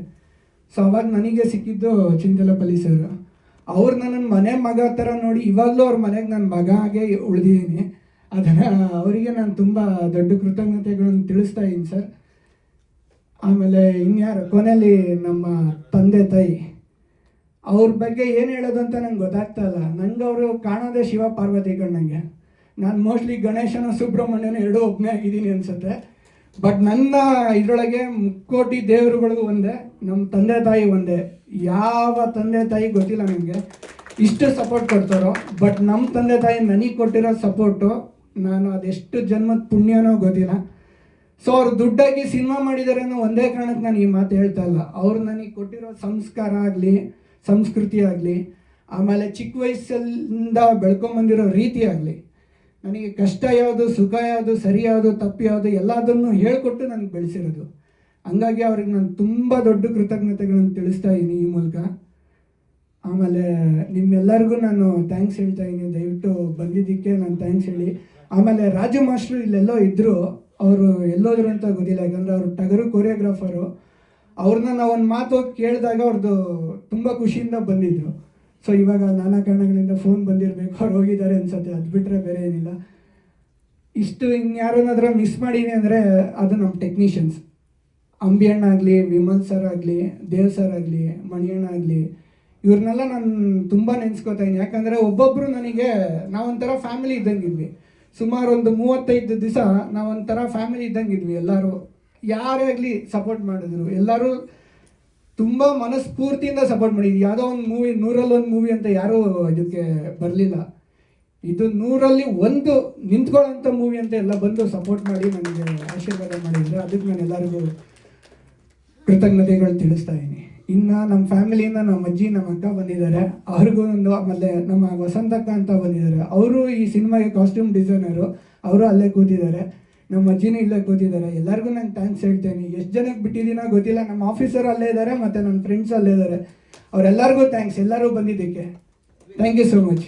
ಸೊ ಅವಾಗ ನನಗೆ ಸಿಕ್ಕಿದ್ದು ಚಿಂತಲಪಲ್ಲಿ ಸರ್. ಅವ್ರು ನನ್ನ ಮನೆ ಮಗ ಥರ ನೋಡಿ ಇವಾಗಲೂ ಅವ್ರ ಮನೆಗೆ ನಾನು ಮಗ ಹಾಗೆ ಉಳಿದಿದ್ದೀನಿ. ಅದನ್ನು ಅವರಿಗೆ ನಾನು ತುಂಬ ದೊಡ್ಡ ಕೃತಜ್ಞತೆಗಳನ್ನು ತಿಳಿಸ್ತಾ ಇದ್ದೀನಿ ಸರ್. ಆಮೇಲೆ ಇನ್ಯಾರು ಕೊನೆಯಲ್ಲಿ ನಮ್ಮ ತಂದೆ ತಾಯಿ, ಅವ್ರ ಬಗ್ಗೆ ಏನು ಹೇಳೋದು ಅಂತ ನಂಗೆ ಗೊತ್ತಾಗ್ತಾ ಇಲ್ಲ. ನಂಗೆ ಅವರು ಕಾಣೋದೇ ಶಿವ ಪಾರ್ವತಿ ಕಣ್ಣಂಗೆ. ನಾನು ಮೋಸ್ಟ್ಲಿ ಗಣೇಶನ ಸುಬ್ರಹ್ಮಣ್ಯನ ಎರಡೂ ಒಬ್ಬನೇ ಆಗಿದ್ದೀನಿ ಅನಿಸುತ್ತೆ. ಬಟ್ ನನ್ನ ಇದರೊಳಗೆ ಮುಕ್ಕೋಟಿ ದೇವರುಗಳಿಗೂ ಒಂದೇ, ನಮ್ಮ ತಂದೆ ತಾಯಿ ಒಂದೇ. ಯಾವ ತಂದೆ ತಾಯಿ ಗೊತ್ತಿಲ್ಲ ನನಗೆ ಇಷ್ಟು ಸಪೋರ್ಟ್ ಕೊಡ್ತಾರೋ. ಬಟ್ ನಮ್ಮ ತಂದೆ ತಾಯಿ ನನಗೆ ಕೊಟ್ಟಿರೋ ಸಪೋರ್ಟು ನಾನು ಅದೆಷ್ಟು ಜನ್ಮದ ಪುಣ್ಯನೋ ಗೊತ್ತಿಲ್ಲ. ಸೊ ಅವ್ರು ದುಡ್ಡಾಗಿ ಸಿನಿಮಾ ಮಾಡಿದ್ದಾರೆ ಅನ್ನೋ ಒಂದೇ ಕಾರಣಕ್ಕೆ ನಾನು ಈ ಮಾತು ಹೇಳ್ತಾ ಇಲ್ಲ. ಅವ್ರು ನನಗೆ ಕೊಟ್ಟಿರೋ ಸಂಸ್ಕಾರ ಆಗಲಿ, ಸಂಸ್ಕೃತಿ ಆಗಲಿ, ಆಮೇಲೆ ಚಿಕ್ಕ ವಯಸ್ಸಿಂದ ಬೆಳ್ಕೊಂಬಂದಿರೋ ರೀತಿ ಆಗಲಿ, ನನಗೆ ಕಷ್ಟ ಯಾವುದು, ಸುಖ ಯಾವುದು, ಸರಿ ಯಾವುದು, ತಪ್ಪು ಯಾವುದು ಎಲ್ಲದನ್ನು ಹೇಳಿಕೊಟ್ಟು ನನಗೆ ಬೆಳೆಸಿರೋದು. ಹಂಗಾಗಿ ಅವ್ರಿಗೆ ನಾನು ತುಂಬ ದೊಡ್ಡ ಕೃತಜ್ಞತೆಗಳನ್ನು ತಿಳಿಸ್ತಾ ಇದ್ದೀನಿ ಈ ಮೂಲಕ. ಆಮೇಲೆ ನಿಮ್ಮೆಲ್ಲರಿಗೂ ನಾನು ಥ್ಯಾಂಕ್ಸ್ ಹೇಳ್ತಾ ಇದ್ದೀನಿ. ದಯವಿಟ್ಟು ಬಂದಿದ್ದಕ್ಕೆ ನಾನು ಥ್ಯಾಂಕ್ಸ್ ಹೇಳಿ. ಆಮೇಲೆ ರಾಜು ಮಾಸ್ಟ್ರು ಇಲ್ಲೆಲ್ಲೋ ಇದ್ದರು, ಅವರು ಎಲ್ಲೋದ್ರು ಅಂತ ಗೊತ್ತಿಲ್ಲ. ಯಾಕಂದರೆ ಅವರು ಟಗರು ಕೊರಿಯೋಗ್ರಾಫರು. ಅವ್ರನ್ನ ನಾವು ಒಂದು ಮಾತು ಕೇಳಿದಾಗ ಅವ್ರದ್ದು ತುಂಬ ಖುಷಿಯಿಂದ ಬಂದಿದ್ದರು. ಸೊ ಇವಾಗ ನಾನಾ ಕಾರಣಗಳಿಂದ ಫೋನ್ ಬಂದಿರಬೇಕು, ಅವ್ರು ಹೋಗಿದ್ದಾರೆ ಅನ್ಸುತ್ತೆ. ಅದು ಬಿಟ್ಟರೆ ಬೇರೆ ಏನಿಲ್ಲ. ಇಷ್ಟು ಇನ್ಯಾರನ್ನಾದ್ರೂ ಮಿಸ್ ಮಾಡೀನಿ ಅಂದರೆ ಅದು ನಮ್ಮ ಟೆಕ್ನಿಷಿಯನ್ಸ್. ಅಂಬಿಯಣ್ಣ ಆಗಲಿ, ವಿಮಲ್ ಸರ್ ಆಗಲಿ, ದೇವ್ ಸರ್ ಆಗಲಿ, ಮಣಿಯಣ್ಣ ಆಗಲಿ, ಇವ್ರನ್ನೆಲ್ಲ ನಾನು ತುಂಬ ನೆನೆಸ್ಕೋತಾ ಇದ್ದೀನಿ. ಯಾಕಂದರೆ ಒಬ್ಬೊಬ್ಬರು ನನಗೆ ನಾವೊಂಥರ ಫ್ಯಾಮಿಲಿ ಇದ್ದಂಗಿದ್ವಿ. ಸುಮಾರು ಒಂದು 35 ದಿವಸ ನಾವೊಂಥರ ಫ್ಯಾಮಿಲಿ ಇದ್ದಂಗಿದ್ವಿ. ಎಲ್ಲರೂ ಯಾರೇ ಆಗಲಿ ಸಪೋರ್ಟ್ ಮಾಡಿದ್ರು. ಎಲ್ಲರೂ ತುಂಬ ಮನಸ್ಫೂರ್ತಿಯಿಂದ ಸಪೋರ್ಟ್ ಮಾಡಿದ್ವಿ. ಯಾವುದೋ ಒಂದು ಮೂವಿ 100ರಲ್ಲಿ 1 ಮೂವಿ ಅಂತ ಯಾರೂ ಇದಕ್ಕೆ ಬರಲಿಲ್ಲ. ಇದು 100ರಲ್ಲಿ 1 ನಿಂತ್ಕೊಳ್ಳೋಂಥ ಮೂವಿ ಅಂತ ಎಲ್ಲ ಬಂದು ಸಪೋರ್ಟ್ ಮಾಡಿ ನನಗೆ ಆಶೀರ್ವಾದ ಮಾಡಿದರೆ ಅದಕ್ಕೆ ನಾನು ಎಲ್ಲರಿಗೂ ಕೃತಜ್ಞತೆಗಳು ತಿಳಿಸ್ತಾ ಇದ್ದೀನಿ. ಇನ್ನು ನಮ್ಮ ಫ್ಯಾಮಿಲಿಯಿಂದ ನಮ್ಮ ಅಜ್ಜಿ, ನಮ್ಮ ಅಕ್ಕ ಬಂದಿದ್ದಾರೆ, ಅವ್ರಿಗೂ ಒಂದು. ಆಮೇಲೆ ನಮ್ಮ ವಸಂತಕ್ಕ ಅಂತ ಬಂದಿದ್ದಾರೆ, ಅವರು ಈ ಸಿನಿಮಾಗೆ ಕಾಸ್ಟ್ಯೂಮ್ ಡಿಸೈನರು, ಅವರು ಅಲ್ಲೇ ಕೂತಿದ್ದಾರೆ. ನಮ್ಮ ಅಜ್ಜಿನೂ ಇಲ್ಲೇ ಕೂತಿದ್ದಾರೆ. ಎಲ್ಲರಿಗೂ ನಾನು ಥ್ಯಾಂಕ್ಸ್ ಹೇಳ್ತೇನೆ. ಎಷ್ಟು ಜನಕ್ಕೆ ಬಿಟ್ಟಿದ್ದೀನೋ ಗೊತ್ತಿಲ್ಲ. ನಮ್ಮ ಆಫೀಸರ್ ಅಲ್ಲೇ ಇದ್ದಾರೆ ಮತ್ತು ನನ್ನ ಫ್ರೆಂಡ್ಸ್ ಅಲ್ಲೇ ಇದ್ದಾರೆ. ಅವರೆಲ್ಲರಿಗೂ ಥ್ಯಾಂಕ್ಸ್, ಎಲ್ಲರೂ ಬಂದಿದ್ದಕ್ಕೆ. Thank you so much.